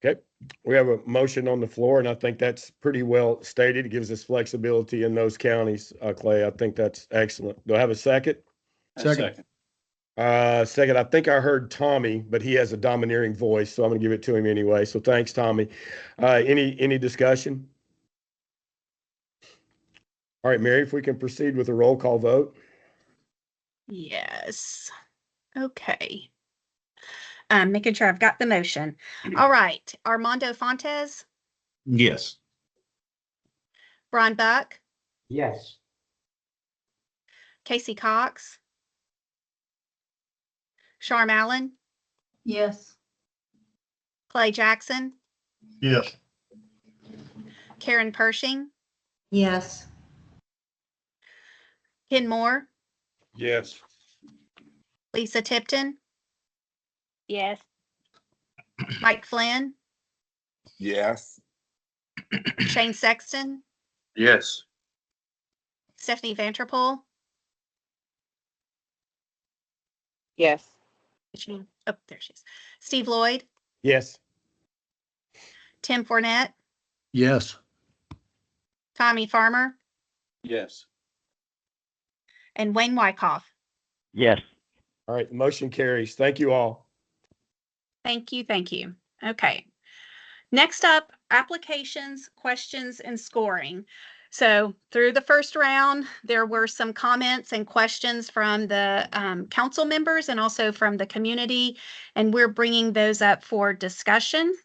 Okay, we have a motion on the floor, and I think that's pretty well stated. It gives us flexibility in those counties, Clay. I think that's excellent. Do I have a second? Second. Second, I think I heard Tommy, but he has a domineering voice, so I'm gonna give it to him anyway. So thanks, Tommy. Any discussion? All right, Mary, if we can proceed with a roll call vote. Yes. Okay. Making sure I've got the motion. All right. Armando Fontes, Yes. Brian Buck, Yes. Casey Cox, Sharm Allen, Yes. Clay Jackson, Yes. Karen Pershing, Yes. Ken Moore, Yes. Lisa Tipton, Yes. Mike Flynn, Yes. Shane Sexton, Yes. Stephanie Vanterpool. Yes. Oh, there she is. Steve Lloyd, Yes. Tim Fournette, Yes. Tommy Farmer, Yes. and Wayne Wyckoff. Yes. All right, the motion carries. Thank you all. Thank you. Thank you. Okay. Next up, applications, questions, and scoring. So through the first round, there were some comments and questions from the council members and also from the community, and we're bringing those up for discussion.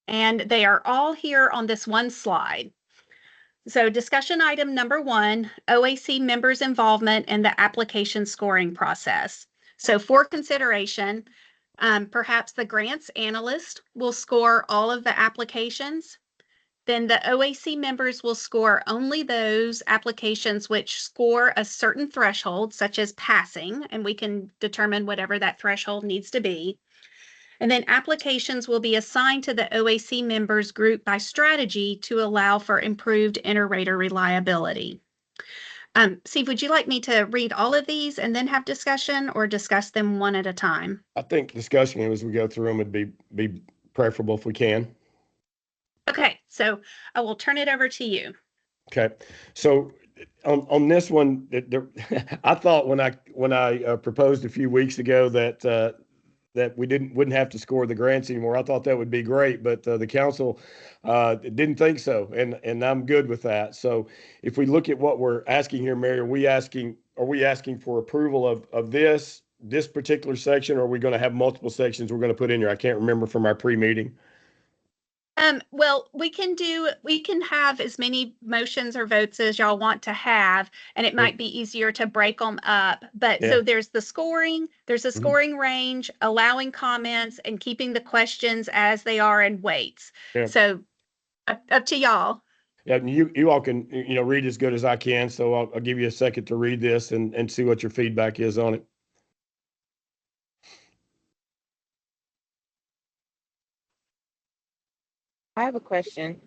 And they are all here on this one slide. So discussion item number 1, OAC members' involvement in the application scoring process. So for consideration, perhaps the grants analyst will score all of the applications. Then the OAC members will score only those applications which score a certain threshold, such as passing, and we can determine whatever that threshold needs to be. And then applications will be assigned to the OAC members group by strategy to allow for improved inter-rater reliability. Steve, would you like me to read all of these and then have discussion, or discuss them one at a time? I think discussion as we go through them would be preferable if we can. Okay, so I will turn it over to you. Okay, so on this one, I thought when I proposed a few weeks ago that that we wouldn't have to score the grants anymore. I thought that would be great, but the council didn't think so, and I'm good with that. So if we look at what we're asking here, Mary, are we asking for approval of this particular section, or are we going to have multiple sections we're going to put in here? I can't remember from our pre-meeting. Well, we can have as many motions or votes as y'all want to have, and it might be easier to break them up. But Yeah. so there's the scoring, there's a scoring range, allowing comments, and keeping the questions as they are in weights. Yeah. So up to y'all. Yeah, you all can read as good as I can, so I'll give you a second to read this and see what your feedback is on it. I have a question.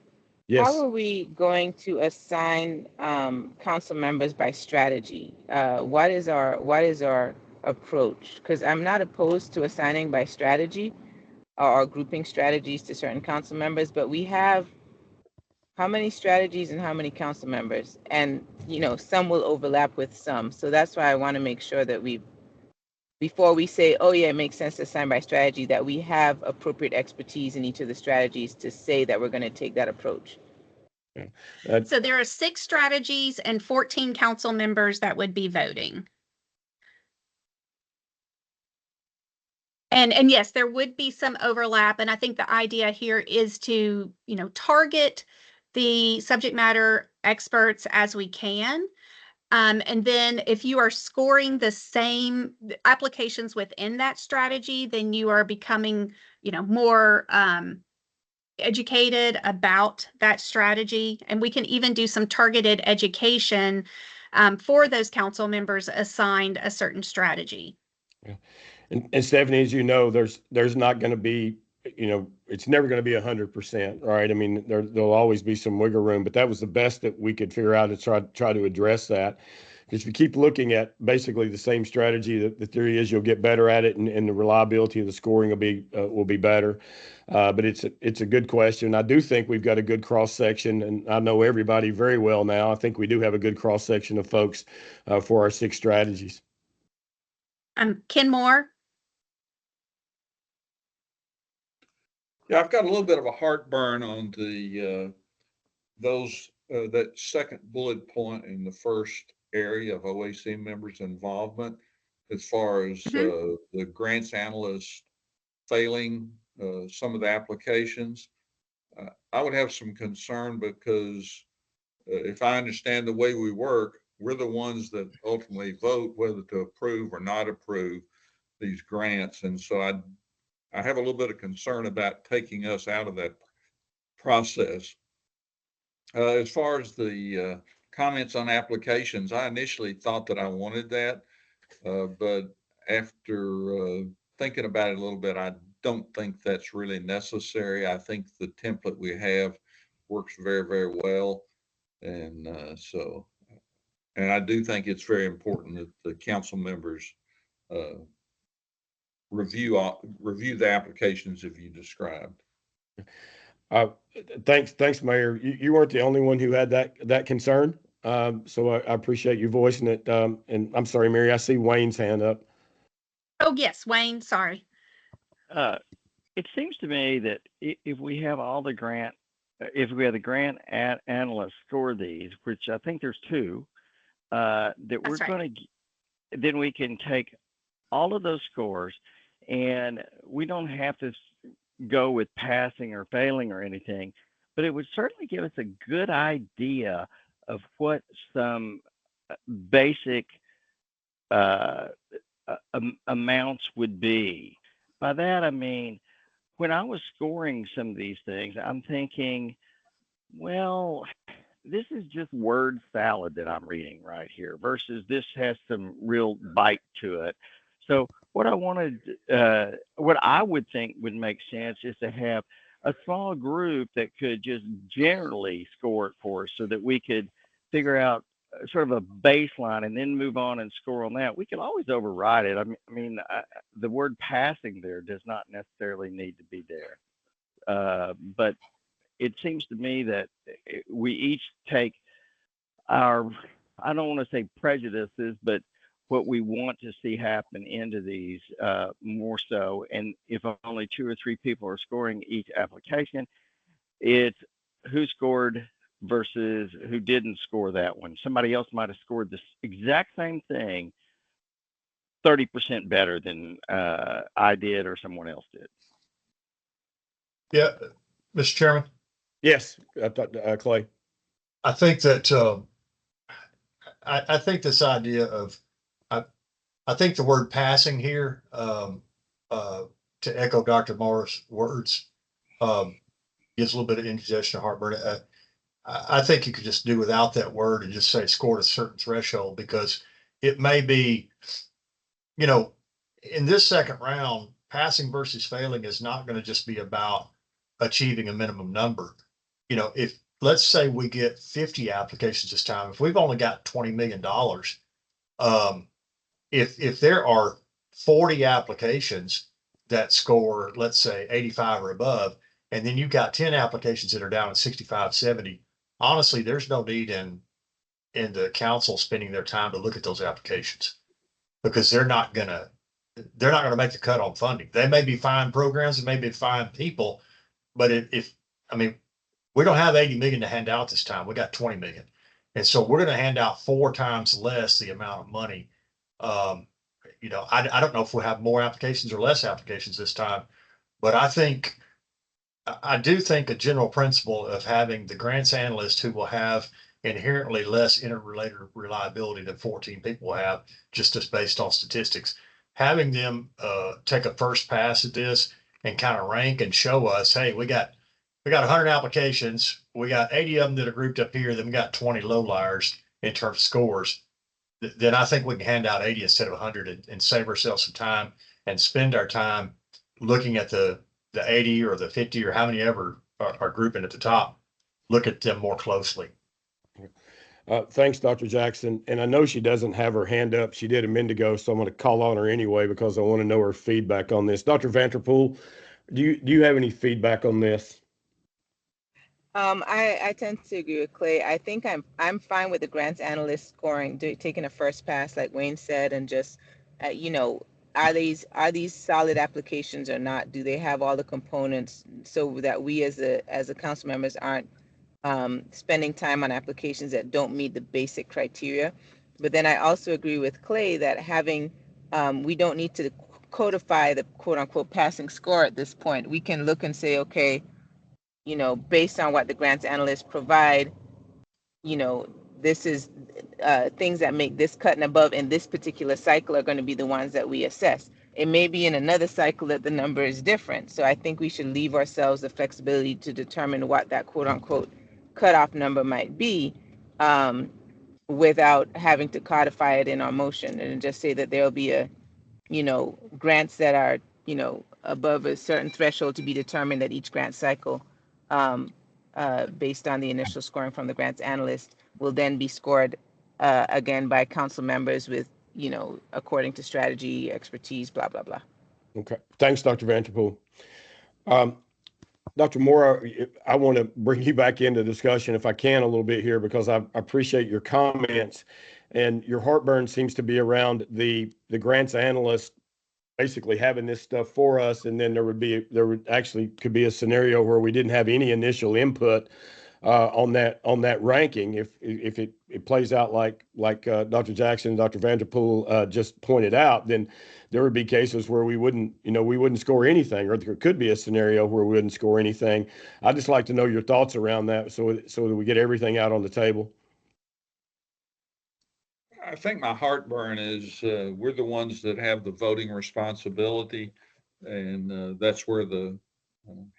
Yes. How are we going to assign council members by strategy? What is our approach? Because I'm not opposed to assigning by strategy or grouping strategies to certain council members, but we have how many strategies and how many council members? And some will overlap with some. So that's why I want to make sure that before we say, oh yeah, it makes sense to assign by strategy, that we have appropriate expertise in each of the strategies to say that we're going to take that approach. So there are 6 strategies and 14 council members that would be voting. And yes, there would be some overlap. And I think the idea here is to, target the subject matter experts as we can. And then if you are scoring the same applications within that strategy, then you are becoming, more educated about that strategy. And we can even do some targeted education for those council members assigned a certain strategy. Yeah. And Stephanie, as you know, there's not going to be, it's never going to be 100%, right? I mean, there'll always be some wiggle room, but that was the best that we could figure out to try to address that. Because if you keep looking at basically the same strategy, the theory is you'll get better at it, and the reliability of the scoring will be better. But it's a good question. I do think we've got a good cross section, and I know everybody very well now. I think we do have a good cross section of folks for our 6 strategies. Ken Moore. Yeah, I've got a little bit of a heartburn on the that second bullet point in the first area of OAC members' involvement, as far as the grants analyst failing some of the applications. I would have some concern because if I understand the way we work, we're the ones that ultimately vote whether to approve or not approve these grants. And so I have a little bit of concern about taking us out of that process. As far as the comments on applications, I initially thought that I wanted that, but after thinking about it a little bit, I don't think that's really necessary. I think the template we have works very, very well. And and I do think it's very important that the council members review the applications if you described. Thanks, Mayor. You weren't the only one who had that concern. So I appreciate you voicing it. And I'm sorry, Mary, I see Wayne's hand up. Oh, yes, Wayne, sorry. It seems to me that if we have the grant analysts score these, which I think there's 2, that we're going to, then we can take all of those scores, and we don't have to go with passing or failing or anything, but it would certainly give us a good idea of what some basic amounts would be. By that, I mean, when I was scoring some of these things, I'm thinking, well, this is just word salad that I'm reading right here versus this has some real bite to it. So what I would think would make sense is to have a small group that could just generally score it for us so that we could figure out sort of a baseline and then move on and score on that. We could always override it. I mean, the word passing there does not necessarily need to be there. But it seems to me that we each take our, I don't want to say prejudices, but what we want to see happen into these more so. And if only 2 or 3 people are scoring each application, it's who scored versus who didn't score that one. Somebody else might have scored this exact same thing 30% better than I did or someone else did. Yeah, Mr. Chairman. Yes, Clay. I think that I think this idea of I think the word passing here to echo Dr. Morris' words gives a little bit of indigestion of heartburn. I think you could just do without that word and just say scored a certain threshold, because it may be, in this second round, passing versus failing is not going to just be about achieving a minimum number. If let's say we get 50 applications this time, if we've only got $20 million, if there are 40 applications that score, let's say 85 or above, and then you've got 10 applications that are down at 65, 70, honestly, there's no need in the council spending their time to look at those applications, because they're not gonna make the cut on funding. They may be fine programs, and may be fine people, but we don't have 80 million to hand out this time. We got 20 million. And so we're going to hand out 4 times less the amount of money. I don't know if we'll have more applications or less applications this time, but I do think a general principle of having the grants analyst, who will have inherently less interrelated reliability than 14 people have, just as based on statistics, having them take a first pass at this and kind of rank and show us, hey, we got we got 100 applications. We got 80 of them that are grouped up here. Then we got 20 low liars in terms of scores. Then I think we can hand out 80 instead of 100 and save ourselves some time and spend our time looking at the 80 or the 50 or how many ever are grouping at the top. Look at them more closely. Thanks, Dr. Jackson. And I know she doesn't have her hand up. She did a minute ago, so I'm going to call on her anyway because I want to know her feedback on this. Dr. Vanterpool, do you have any feedback on this? I tend to agree with Clay. I think I'm fine with the grants analyst scoring, taking a first pass, like Wayne said, and just, you know, are these solid applications or not? Do they have all the components so that we as a council members aren't spending time on applications that don't meet the basic criteria? But then I also agree with Clay that having we don't need to codify the quote unquote passing score at this point. We can look and say, okay, you know, based on what the grants analysts provide, you know, this is things that make this cut and above in this particular cycle are going to be the ones that we assess. It may be in another cycle that the number is different. So I think we should leave ourselves the flexibility to determine what that quote unquote cutoff number might be without having to codify it in our motion, and just say that there'll be a, you know, grants that are, you know, above a certain threshold to be determined at each grant cycle, based on the initial scoring from the grants analyst, will then be scored again by council members with, you know, according to strategy, expertise, blah, blah, blah. Okay. Thanks, Dr. Vanterpool. Dr. Moore, I want to bring you back into discussion if I can a little bit here, because I appreciate your comments, and your heartburn seems to be around the grants analyst basically having this stuff for us, and then there would actually could be a scenario where we didn't have any initial input on that ranking. If it plays out like Dr. Jackson, Dr. Vanderpool just pointed out, then there would be cases where we wouldn't score anything, or there could be a scenario where we wouldn't score anything. I'd just like to know your thoughts around that, so that we get everything out on the table. I think my heartburn is we're the ones that have the voting responsibility, and that's where the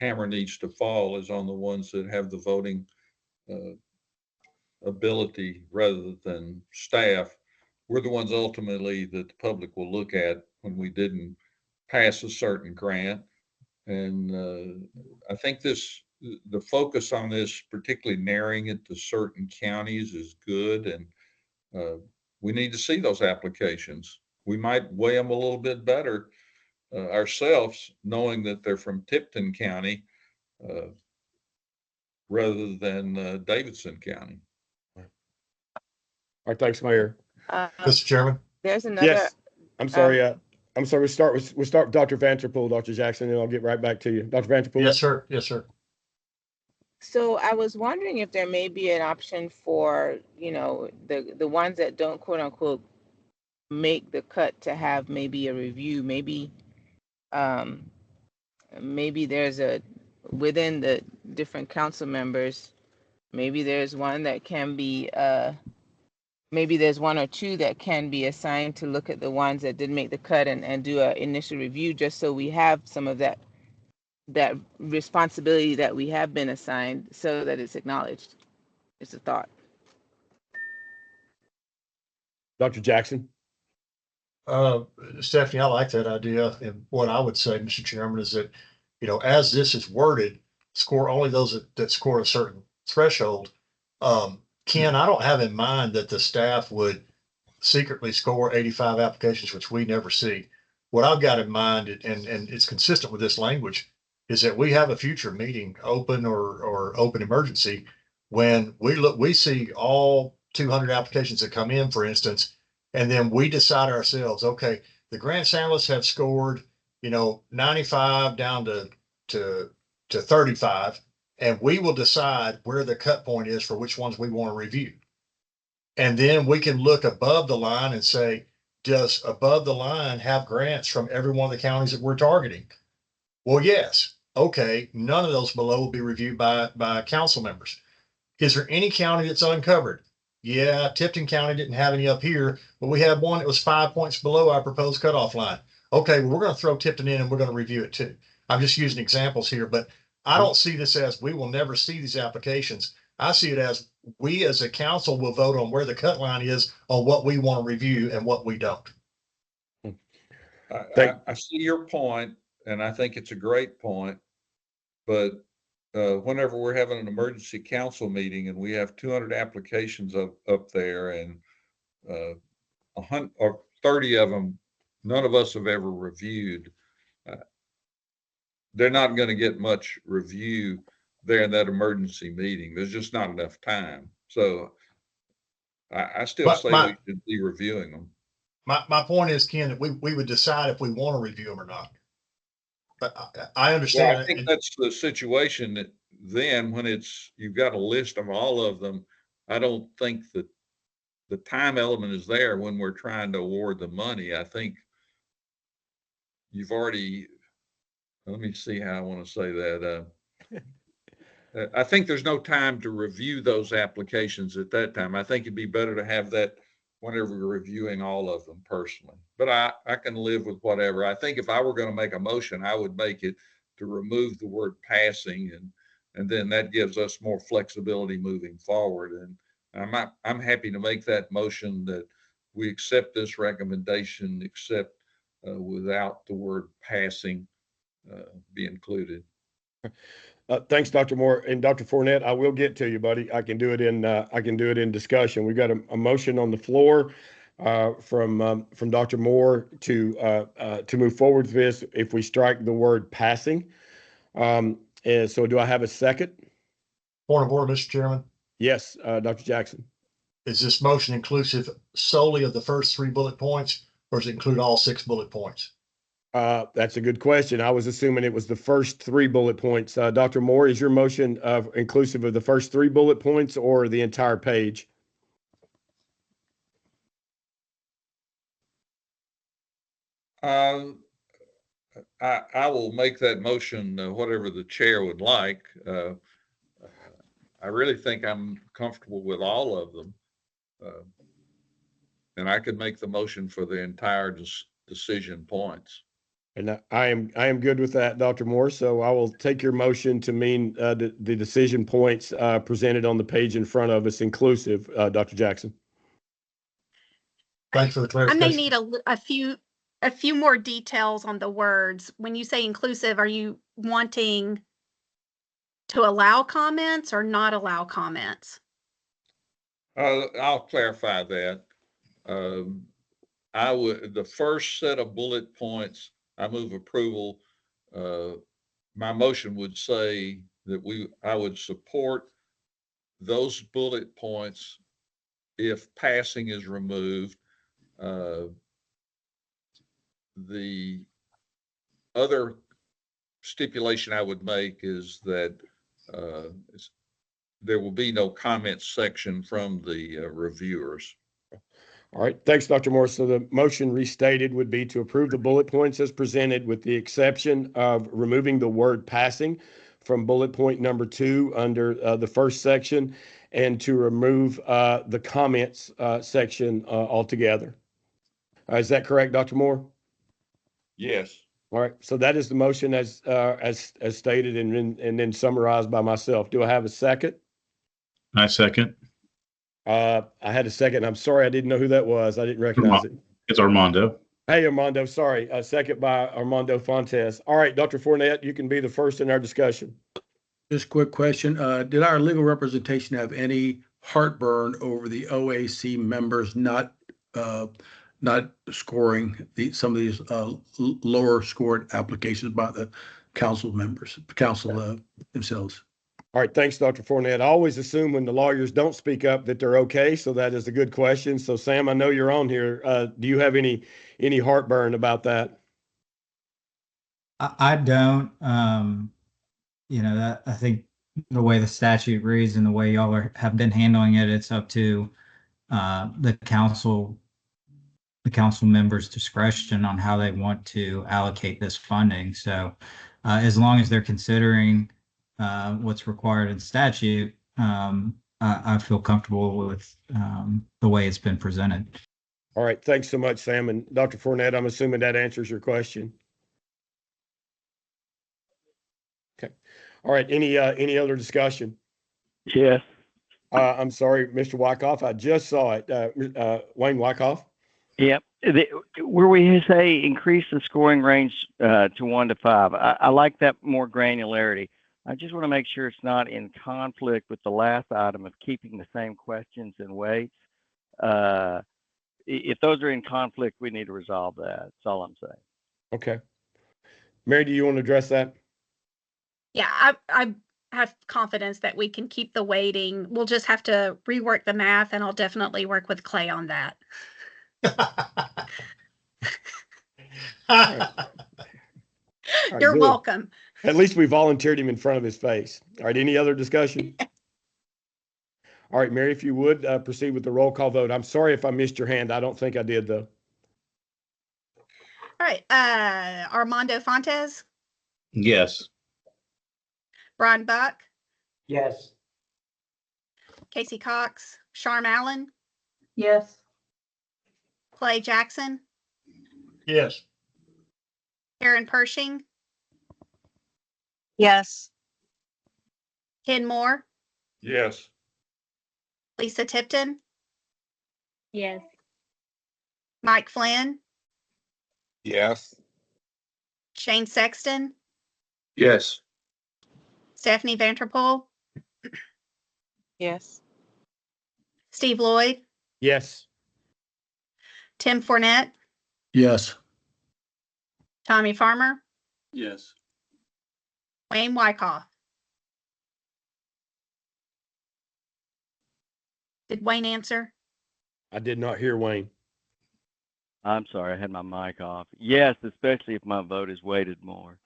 hammer needs to fall, is on the ones that have the voting ability rather than staff. We're the ones ultimately that the public will look at when we didn't pass a certain grant. And I think the focus on this, particularly narrowing it to certain counties, is good. And we need to see those applications. We might weigh them a little bit better ourselves, knowing that they're from Tipton County rather than Davidson County. All right, thanks, Mayor. Mr. Chairman. There's another. Yes, I'm sorry. I'm sorry. We'll start with Dr. Vanterpool, Dr. Jackson, and I'll get right back to you. Dr. Vanterpool. Yes, sir. Yes, sir. So I was wondering if there may be an option for, you know, the ones that don't quote unquote make the cut to have maybe a review. Maybe there's within the different council members, maybe there's one that can be maybe there's one or two that can be assigned to look at the ones that didn't make the cut and do an initial review, just so we have some of that responsibility that we have been assigned, so that it's acknowledged. It's a thought. Dr. Jackson. Stephanie, I like that idea. And what I would say, Mr. Chairman, is that, you know, as this is worded, score only those that score a certain threshold. Ken, I don't have in mind that the staff would secretly score 85 applications, which we never see. What I've got in mind, and it's consistent with this language, is that we have a future meeting, open or open emergency, when we see all 200 applications that come in, for instance, and then we decide ourselves, okay, the grants analysts have scored, you know, 95 down to 35. And we will decide where the cut point is for which ones we want to review. And then we can look above the line and say, does above the line have grants from every one of the counties that we're targeting? Well, yes. Okay. None of those below will be reviewed by council members. Is there any county that's uncovered? Yeah, Tipton County didn't have any up here, but we had one that was 5 points below our proposed cutoff line. Okay, well, we're going to throw Tipton in and we're going to review it too. I'm just using examples here, but I don't see this as we will never see these applications. I see it as we as a council will vote on where the cut line is on what we want to review and what we don't. I see your point, and I think it's a great point, but whenever we're having an emergency council meeting and we have 200 applications up there and 100 or 30 of them, none of us have ever reviewed. They're not going to get much review there in that emergency meeting. There's just not enough time. So I still say we should be reviewing them. My point is, Ken, that we would decide if we want to review them or not. But I understand. Well, I think that's the situation that then when you've got a list of all of them, I don't think that the time element is there when we're trying to award the money. I think you've already, let me see how I want to say that. I think there's no time to review those applications at that time. I think it'd be better to have that whenever we're reviewing all of them personally. But I can live with whatever. I think if I were going to make a motion, I would make it to remove the word passing, and then that gives us more flexibility moving forward. And I'm happy to make that motion that we accept this recommendation, except without the word passing be included. Thanks, Dr. Moore. And Dr. Fournette, I will get to you, buddy. I can do it in discussion. We've got a motion on the floor from Dr. Moore to move forward with this if we strike the word passing. And so do I have a second? Point of order, Mr. Chairman. Yes, Dr. Jackson. Is this motion inclusive solely of the first 3 bullet points, or does it include all 6 bullet points? That's a good question. I was assuming it was the first 3 bullet points. Dr. Moore, is your motion inclusive of the first 3 bullet points or the entire page? I will make that motion whatever the chair would like. I really think I'm comfortable with all of them. And I could make the motion for the entire decision points. And I am good with that, Dr. Moore. So I will take your motion to mean the decision points presented on the page in front of us, inclusive, Dr. Jackson. Thanks for the I clarification. may need a few more details on the words. When you say inclusive, are you wanting to allow comments or not allow comments? I'll clarify that. The first set of bullet points, I move approval. My motion would say that I would support those bullet points if passing is removed. The other stipulation I would make is that there will be no comment section from the reviewers. All right. Thanks, Dr. Moore. So the motion restated would be to approve the bullet points as presented with the exception of removing the word passing from bullet point number 2 under the first section and to remove the comments section altogether. Is that correct, Dr. Moore? Yes. All right. So that is the motion as stated and then summarized by myself. Do I have a second? I second. I had a second. I'm sorry, I didn't know who that was. I didn't recognize it. It's Armando. Hey, Armando. Sorry. A second by Armando Fontes. All right, Dr. Fournette, you can be the first in our discussion. Just a quick question. Did our legal representation have any heartburn over the OAC members not scoring some of these lower scored applications by the council members, themselves? All right. Thanks, Dr. Fournette. I always assume when the lawyers don't speak up that they're okay. So that is a good question. So Sam, I know you're on here. Do you have any heartburn about that? I don't. I think the way the statute reads and the way y'all have been handling it, it's up to the council members' discretion on how they want to allocate this funding. So as long as they're considering what's required in statute, I feel comfortable with the way it's been presented. All right. Thanks so much, Sam. And Dr. Fournette, I'm assuming that answers your question. Okay. All right, any other discussion? Yes. I'm sorry, Mr. Wyckoff, I just saw it. Wayne Wyckoff? Yep. Where we say increase the scoring range to 1 to 5, I like that more granularity. I just want to make sure it's not in conflict with the last item of keeping the same questions and weights. If those are in conflict, we need to resolve that. That's all I'm saying. Okay. Mary, do you want to address that? Yeah, I have confidence that we can keep the weighting. We'll just have to rework the math, and I'll definitely work with Clay on that. All right, You're good. welcome. At least we volunteered him in front of his face. All right, any other discussion? All right, Mary, if you would proceed with the roll call vote. I'm sorry if I missed your hand. I don't think I did, though. All right, Armando Fontes, Yes. Brian Buck, Yes. Casey Cox, Sharm Allen, Yes. Clay Jackson, Yes. Aaron Pershing, Yes. Ken Moore, Yes. Lisa Tipton, Yes. Mike Flynn, Yes. Shane Sexton, Yes. Stephanie Vanterpool, Yes. Steve Lloyd, Yes. Tim Fournette, Yes. Tommy Farmer, Yes. Wayne Wyckoff. Did Wayne answer? I did not hear Wayne. I'm sorry, I had my mic off. Yes, especially if my vote is weighted more.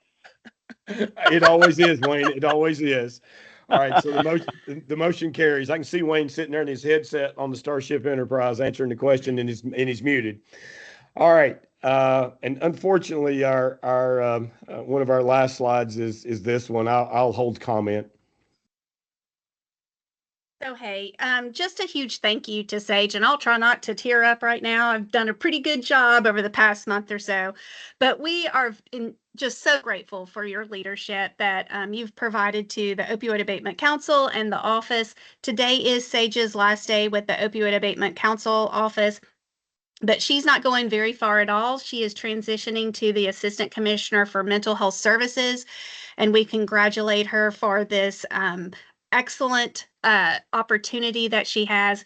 It always is, Wayne. It always is. All right, so the motion carries. I can see Wayne sitting there in his headset on the Starship Enterprise answering the question, and he's muted. All right, and unfortunately, our one of our last slides is this one. I'll hold comment. So, hey, just a huge thank you to Sage, and I'll try not to tear up right now. I've done a pretty good job over the past month or so, but we are just so grateful for your leadership that you've provided to the Opioid Abatement Council and the office. Today is Sage's last day with the Opioid Abatement Council office, but she's not going very far at all. She is transitioning to the Assistant Commissioner for Mental Health Services, and we congratulate her for this excellent opportunity that she has.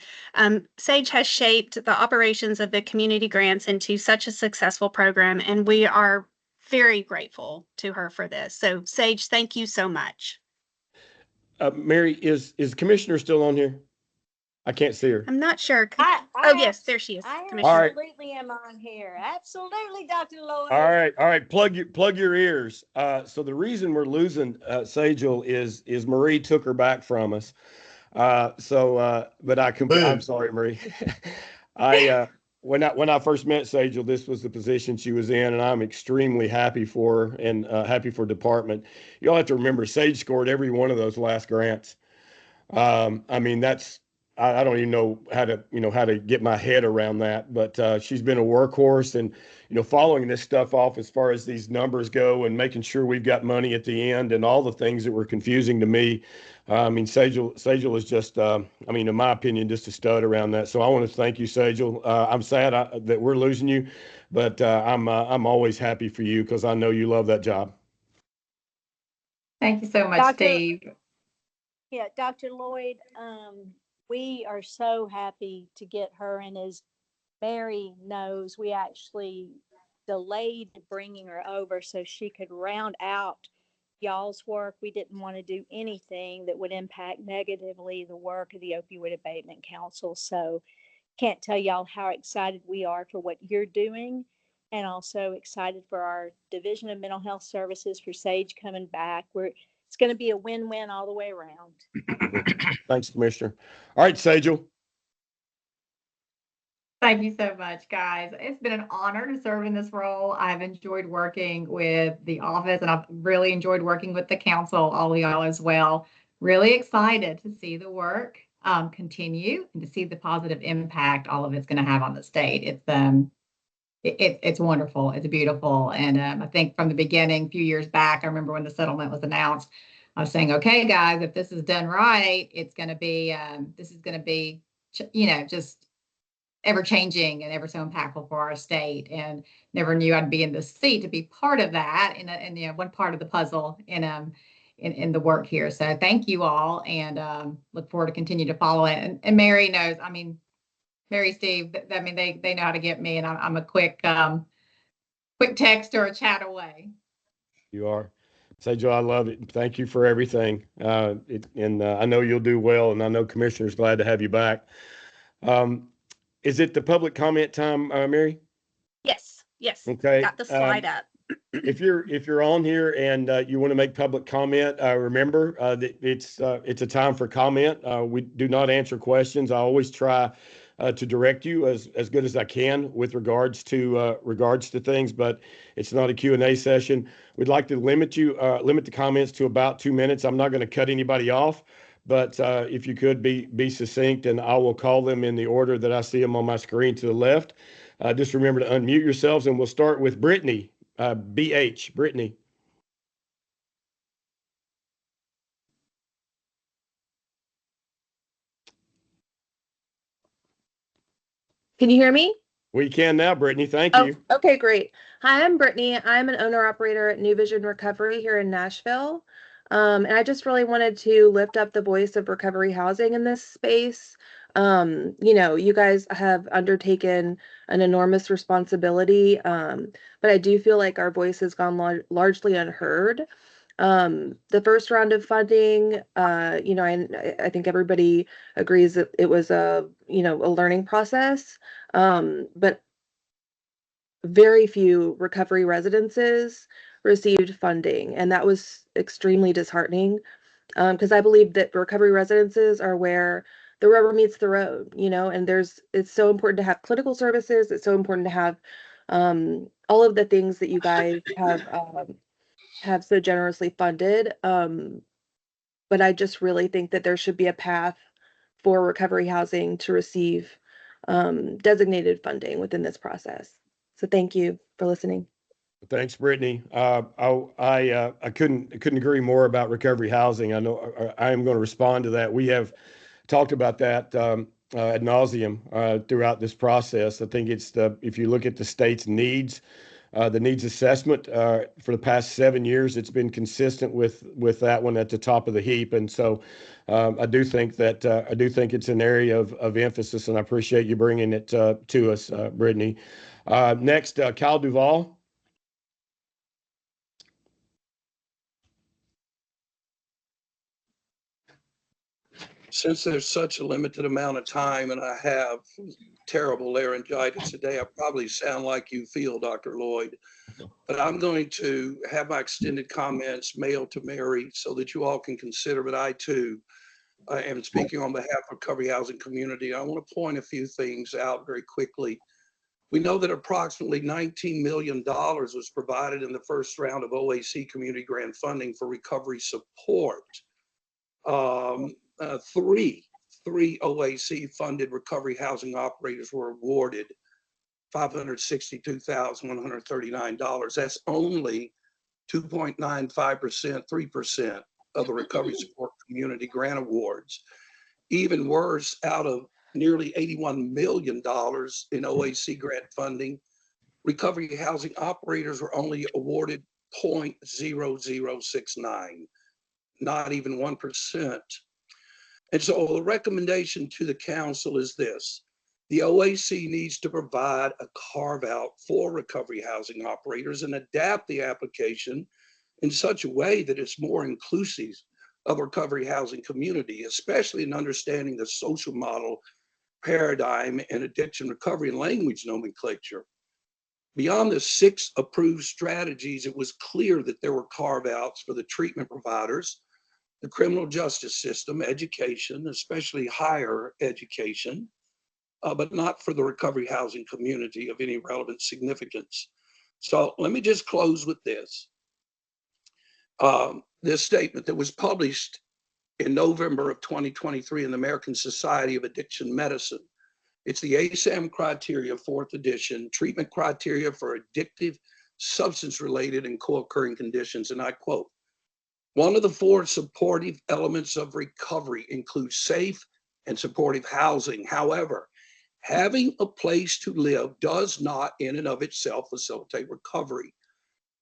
Sage has shaped the operations of the community grants into such a successful program, and we are very grateful to her for this. So, Sage, thank you so much. Mary, is Commissioner still on here? I can't see her. I'm not sure. Oh, yes, there she is. I Commissioner. absolutely am on here. Absolutely, Dr. Lloyd. All right. Plug your ears. So the reason we're losing Sajal is Marie took her back from us. But I'm sorry, Marie. When I first met Sajal, this was the position she was in, and I'm extremely happy for her and happy for department. You all have to remember, Sage scored every one of those last grants. I mean, I don't even know how to get my head around that, but she's been a workhorse and, following this stuff off as far as these numbers go and making sure we've got money at the end and all the things that were confusing to me. I mean, Sajal is just, in my opinion, just a stud around that. So I want to thank you, Sajal. I'm sad that we're losing you, but I'm always happy for you because I know you love that job. Thank you so much, Steve. Yeah, Dr. Lloyd, we are so happy to get her, and as Mary knows, we actually delayed bringing her over so she could round out y'all's work. We didn't want to do anything that would impact negatively the work of the Opioid Abatement Council. So can't tell y'all how excited we are for what you're doing, and also excited for our Division of Mental Health Services for Sage coming back. It's going to be a win-win all the way around. Thanks, Commissioner. All right, Sajal. Thank you so much, guys. It's been an honor to serve in this role. I've enjoyed working with the office, and I've really enjoyed working with the council, all of y'all as well. Really excited to see the work continue and to see the positive impact all of it's going to have on the state. It's wonderful. It's beautiful. And I think from the beginning, a few years back, I remember when the settlement was announced, I was saying, okay, guys, if this is done right, it's going to be, just ever changing and ever so impactful for our state. And never knew I'd be in this seat to be part of that in one part of the puzzle in the work here. So thank you all, and look forward to continue to follow it. And Mary knows, Mary, Steve, they know how to get me, and I'm a quick text or a chat away. You are. Say, Joe, I love it. Thank you for everything. I know you'll do well, and I know Commissioner's glad to have you back. Is it the public comment time, Mary? Yes. Okay. Got the slide up. If you're on here and you want to make public comment, remember that it's a time for comment. We do not answer questions. I always try to direct you as good as I can with regards to things, but it's not a Q&A session. We'd like to limit the comments to about 2 minutes. I'm not going to cut anybody off, but if you could be succinct, and I will call them in the order that I see them on my screen to the left. Just remember to unmute yourselves, and we'll start with Brittany. BH, Brittany. Can you hear me? We can now, Brittany. Thank you. Okay, great. Hi, I'm Brittany. I'm an owner operator at New Vision Recovery here in Nashville. And I just really wanted to lift up the voice of recovery housing in this space. You guys have undertaken an enormous responsibility, but I do feel like our voice has gone largely unheard. The first round of funding, I think everybody agrees that it was a learning process, but very few recovery residences received funding, and that was extremely disheartening, because I believe that recovery residences are where the rubber meets the road, and it's so important to have clinical services. It's so important to have all of the things that you guys have so generously funded. But I just really think that there should be a path for recovery housing to receive designated funding within this process. So thank you for listening. Thanks, Brittany. I couldn't agree more about recovery housing. I know I am going to respond to that. We have talked about that ad nauseum throughout this process. I think if you look at the state's needs, the needs assessment for the past 7 years, it's been consistent with that one at the top of the heap. And so I do think it's an area of emphasis, and I appreciate you bringing it to us, Brittany. Next, Kyle Duvall. Since there's such a limited amount of time and I have terrible laryngitis today, I probably sound like you feel, Dr. Lloyd, but I'm going to have my extended comments mailed to Mary so that you all can consider, but I too am speaking on behalf of recovery housing community. I want to point a few things out very quickly. We know that approximately $19 million was provided in the first round of OAC community grant funding for recovery support. Three OAC funded recovery housing operators were awarded $562,139. That's only 2.95%, 3% of the recovery support community grant awards. Even worse, out of nearly $81 million in OAC grant funding, recovery housing operators were only awarded 0.0069, not even 1%. And so the recommendation to the council is this: the OAC needs to provide a carve out for recovery housing operators and adapt the application in such a way that it's more inclusive of recovery housing community, especially in understanding the social model paradigm and addiction recovery and language nomenclature. Beyond the 6 approved strategies, it was clear that there were carve outs for the treatment providers, the criminal justice system, education, especially higher education, but not for the recovery housing community of any relevant significance. So let me just close with this. This statement that was published in November of 2023 in the American Society of Addiction Medicine. It's the ASAM criteria, 4th edition, treatment criteria for addictive, substance-related and co-occurring conditions. And I quote, One of the 4 supportive elements of recovery includes safe and supportive housing. However, having a place to live does not in and of itself facilitate recovery.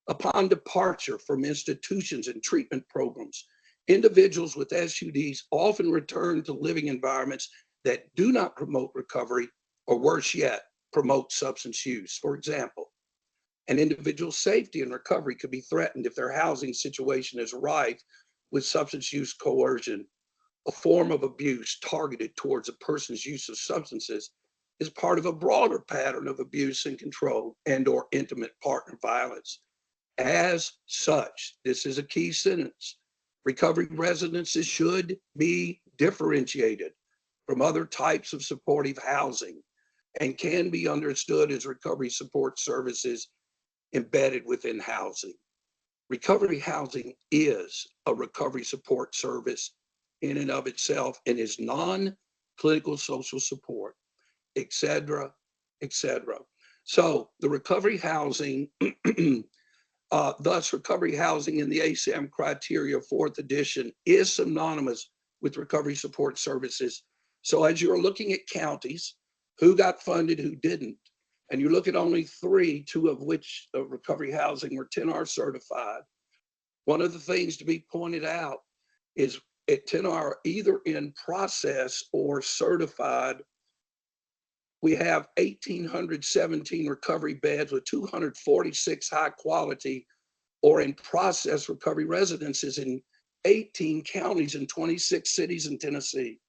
Upon departure from institutions and treatment programs, individuals with SUDs often return to living environments that do not promote recovery, or worse yet, promote substance use. For example, an individual's safety and recovery could be threatened if their housing situation is rife with substance use coercion. A form of abuse targeted towards a person's use of substances is part of a broader pattern of abuse and control and/or intimate partner violence. As such, this is a key sentence. Recovery residences should be differentiated from other types of supportive housing and can be understood as recovery support services embedded within housing. Recovery housing is a recovery support service in and of itself and is non-clinical social support, et cetera, et cetera. So the recovery housing thus, recovery housing in the ASAM criteria 4th edition is synonymous with recovery support services. So as you're looking at counties, who got funded, who didn't, and you look at only 3, 2 of which recovery housing were 10R certified, one of the things to be pointed out is at 10R, either in process or certified, we have 1,817 recovery beds with 246 high quality or in process recovery residences in 18 counties and 26 cities in Tennessee.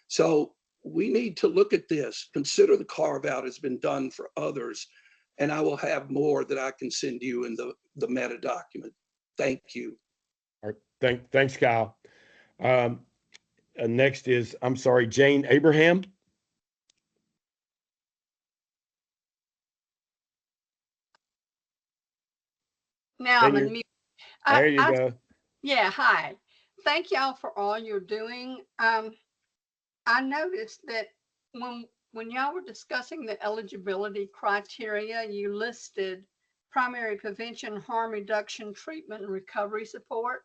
So we need to look at this, consider the carve out has been done for others, and I will have more that I can send you in the meta document. Thank you. All right. Thanks, Kyle. Next is, I'm sorry, Jane Abraham. Now I'm unmuted. There you go. Yeah, hi. Thank y'all for all you're doing. I noticed that when y'all were discussing the eligibility criteria, you listed primary prevention, harm reduction, treatment, and recovery support.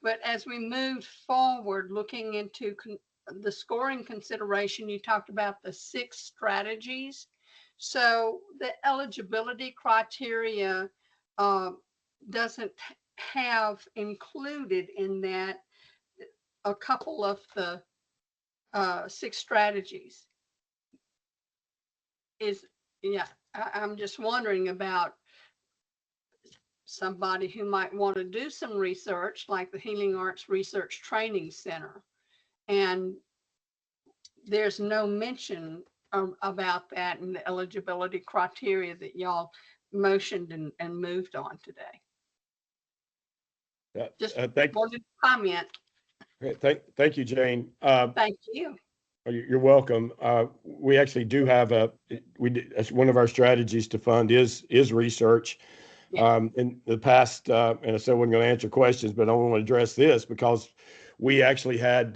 But as we moved forward, looking into the scoring consideration, you talked about the 6 strategies. So the eligibility criteria doesn't have included in that a couple of the 6 strategies. I'm just wondering about somebody who might want to do some research, like the Healing Arts Research Training Center, and there's no mention about that in the eligibility criteria that y'all motioned and moved on today. Just wanted to comment. Thank you, Jane. Thank you. You're welcome. We actually do have one of our strategies to fund is research. In the past, and I said I wasn't going to answer questions, but I want to address this because we actually had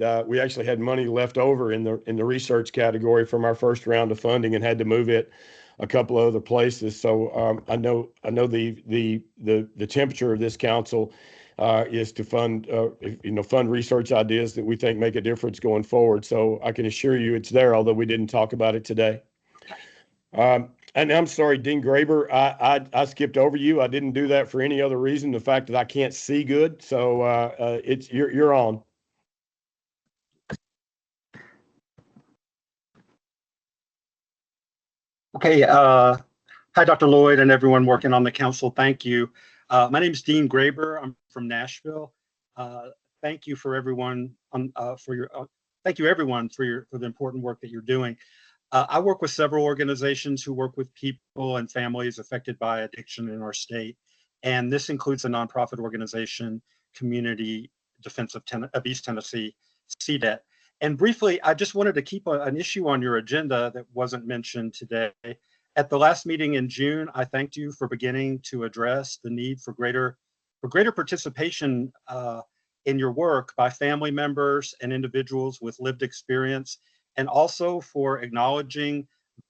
money left over in the research category from our first round of funding and had to move it a couple of other places. So I know the temperature of this council is to fund research ideas that we think make a difference going forward. So I can assure you it's there, although we didn't talk about it today. And I'm sorry, Dean Graber, I skipped over you. I didn't do that for any other reason. The fact that I can't see good. So you're on. Okay. Hi, Dr. Lloyd and everyone working on the council. Thank you. My name is Dean Graber. I'm from Nashville. Thank you for everyone thank you everyone for the important work that you're doing. I work with several organizations who work with people and families affected by addiction in our state. And this includes a nonprofit organization, Community Defense of East Tennessee, CDET. And briefly, I just wanted to keep an issue on your agenda that wasn't mentioned today. At the last meeting in June, I thanked you for beginning to address the need for greater participation in your work by family members and individuals with lived experience, and also for acknowledging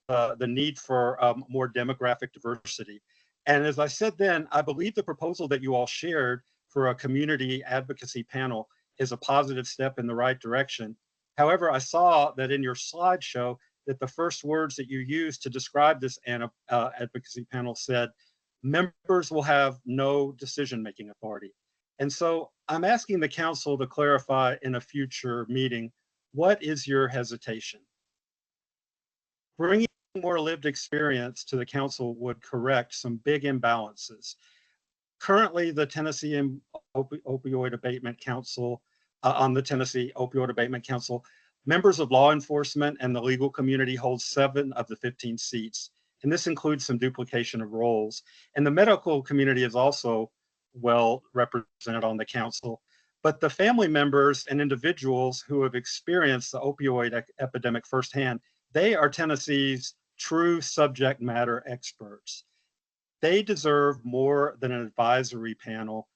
the need for more demographic diversity. And as I said then, I believe the proposal that you all shared for a community advocacy panel is a positive step in the right direction. However, I saw that in your slideshow that the first words that you used to describe this advocacy panel said, members will have no decision-making authority. And so I'm asking the council to clarify in a future meeting, what is your hesitation? Bringing more lived experience to the council would correct some big imbalances. Currently, the Tennessee Opioid Abatement Council, on the Tennessee Opioid Abatement Council, members of law enforcement and the legal community hold 7 of the 15 seats. And this includes some duplication of roles. And the medical community is also well represented on the council. But the family members and individuals who have experienced the opioid epidemic firsthand, they are Tennessee's true subject matter experts. They deserve more than an advisory panel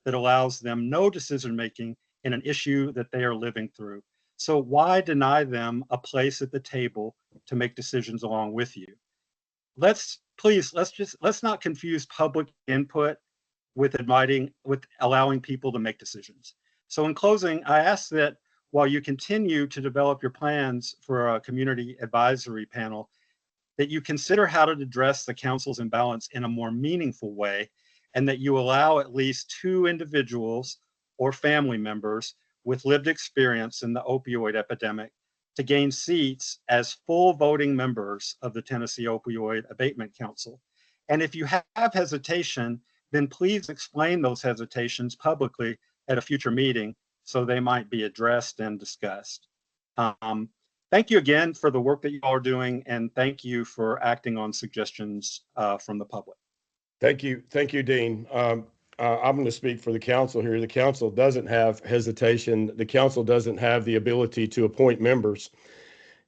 that allows them no decision-making in an issue that they are living through. So why deny them a place at the table to make decisions along with you? Let's not confuse public input with allowing people to make decisions. So in closing, I ask that while you continue to develop your plans for a community advisory panel, that you consider how to address the council's imbalance in a more meaningful way, and that you allow at least 2 individuals or family members with lived experience in the opioid epidemic to gain seats as full voting members of the Tennessee Opioid Abatement Council. And if you have hesitation, then please explain those hesitations publicly at a future meeting so they might be addressed and discussed. Thank you again for the work that you all are doing, and thank you for acting on suggestions from the public. Thank you, Dean. I'm going to speak for the council here. The council doesn't have hesitation. The council doesn't have the ability to appoint members,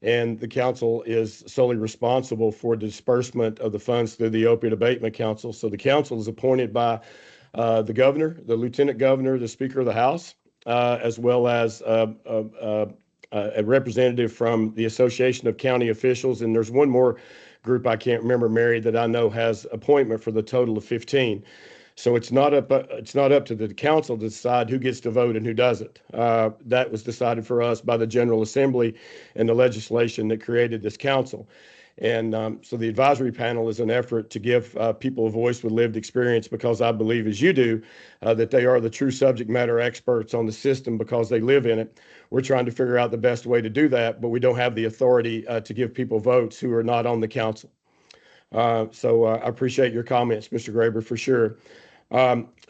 and the council is solely responsible for the disbursement of the funds through the Opioid Abatement Council. So the council is appointed by the governor, the lieutenant governor, the speaker of the House, as well as a representative from the Association of County Officials. And there's one more group I can't remember, Mary, that I know has appointment for the total of 15. So it's not up to the council to decide who gets to vote and who doesn't. That was decided for us by the General Assembly and the legislation that created this council. And so the advisory panel is an effort to give people a voice with lived experience, because I believe, as you do, that they are the true subject matter experts on the system because they live in it. We're trying to figure out the best way to do that, but we don't have the authority to give people votes who are not on the council. So I appreciate your comments, Mr. Graber, for sure.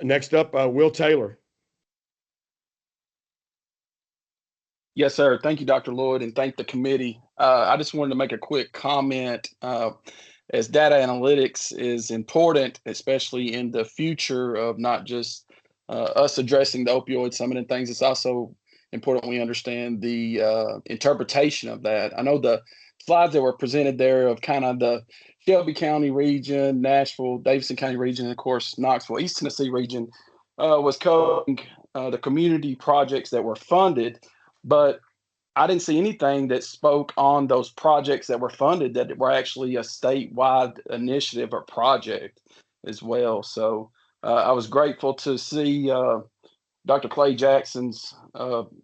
Next up, Will Taylor. Yes, sir. Thank you, Dr. Lloyd, and thank the committee. I just wanted to make a quick comment. As data analytics is important, especially in the future of not just us addressing the opioid summit and things, it's also important we understand the interpretation of that. I know the slides that were presented there of kind of the Shelby County region, Nashville, Davidson County region, and of course, Knoxville, East Tennessee region was covering the community projects that were funded. But I didn't see anything that spoke on those projects that were funded that were actually a statewide initiative or project as well. So I was grateful to see Dr. Clay Jackson's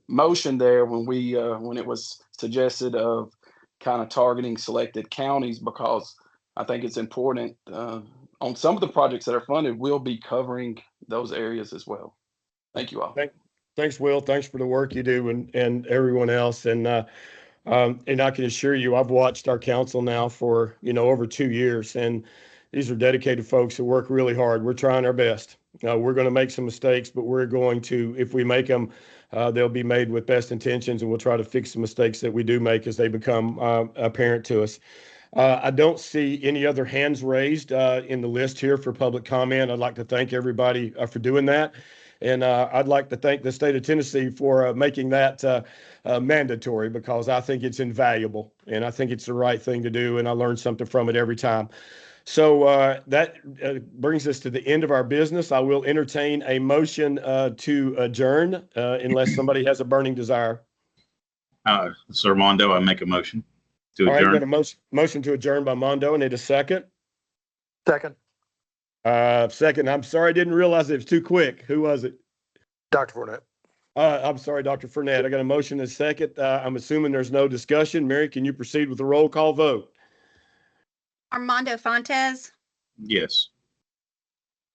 motion there when it was suggested of kind of targeting selected counties, because I think it's important on some of the projects that are funded, we'll be covering those areas as well. Thank you all. Thanks, Will. Thanks for the work you do and everyone else. And I can assure you, I've watched our council now for, over 2 years, and these are dedicated folks who work really hard. We're trying our best. We're going to make some mistakes, but we're going to, if we make them, they'll be made with best intentions, and we'll try to fix the mistakes that we do make as they become apparent to us. I don't see any other hands raised in the list here for public comment. I'd like to thank everybody for doing that. And I'd like to thank the state of Tennessee for making that mandatory, because I think it's invaluable and I think it's the right thing to do. And I learn something from it every time. So that brings us to the end of our business. I will entertain a motion to adjourn unless somebody has a burning desire. Sir Mondo, I make a motion to adjourn. All right, got a motion to adjourn by Mondo. I need a second. Second. Second. I'm sorry, I didn't realize it was too quick. Who was it? Dr. Fournette. I'm sorry, Dr. Fournette. I got a motion and a second. I'm assuming there's no discussion. Mary, can you proceed with the roll call vote? Armando Fontes, Yes.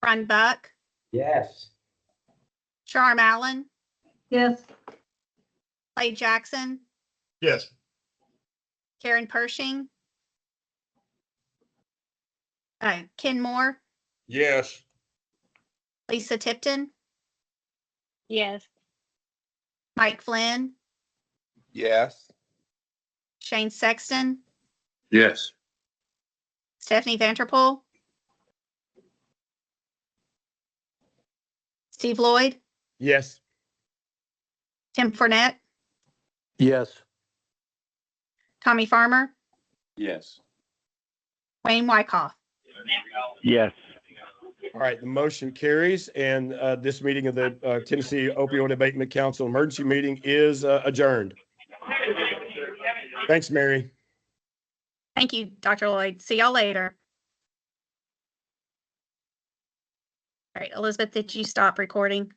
Ron Buck, Yes. Sharm Allen, Yes. Clay Jackson, Yes. Karen Pershing, Ken Moore, Yes. Lisa Tipton, Yes. Mike Flynn, Yes. Shane Sexton, Yes. Stephanie Vanterpool, Steve Lloyd, Yes. Tim Fournette, Yes. Tommy Farmer, Yes. Wayne Wyckoff. Yes. All right, the motion carries, and this meeting of the Tennessee Opioid Abatement Council emergency meeting is adjourned. Thanks, Mary. Thank you, Dr. Lloyd. See y'all later. All right, Elizabeth, did you stop recording?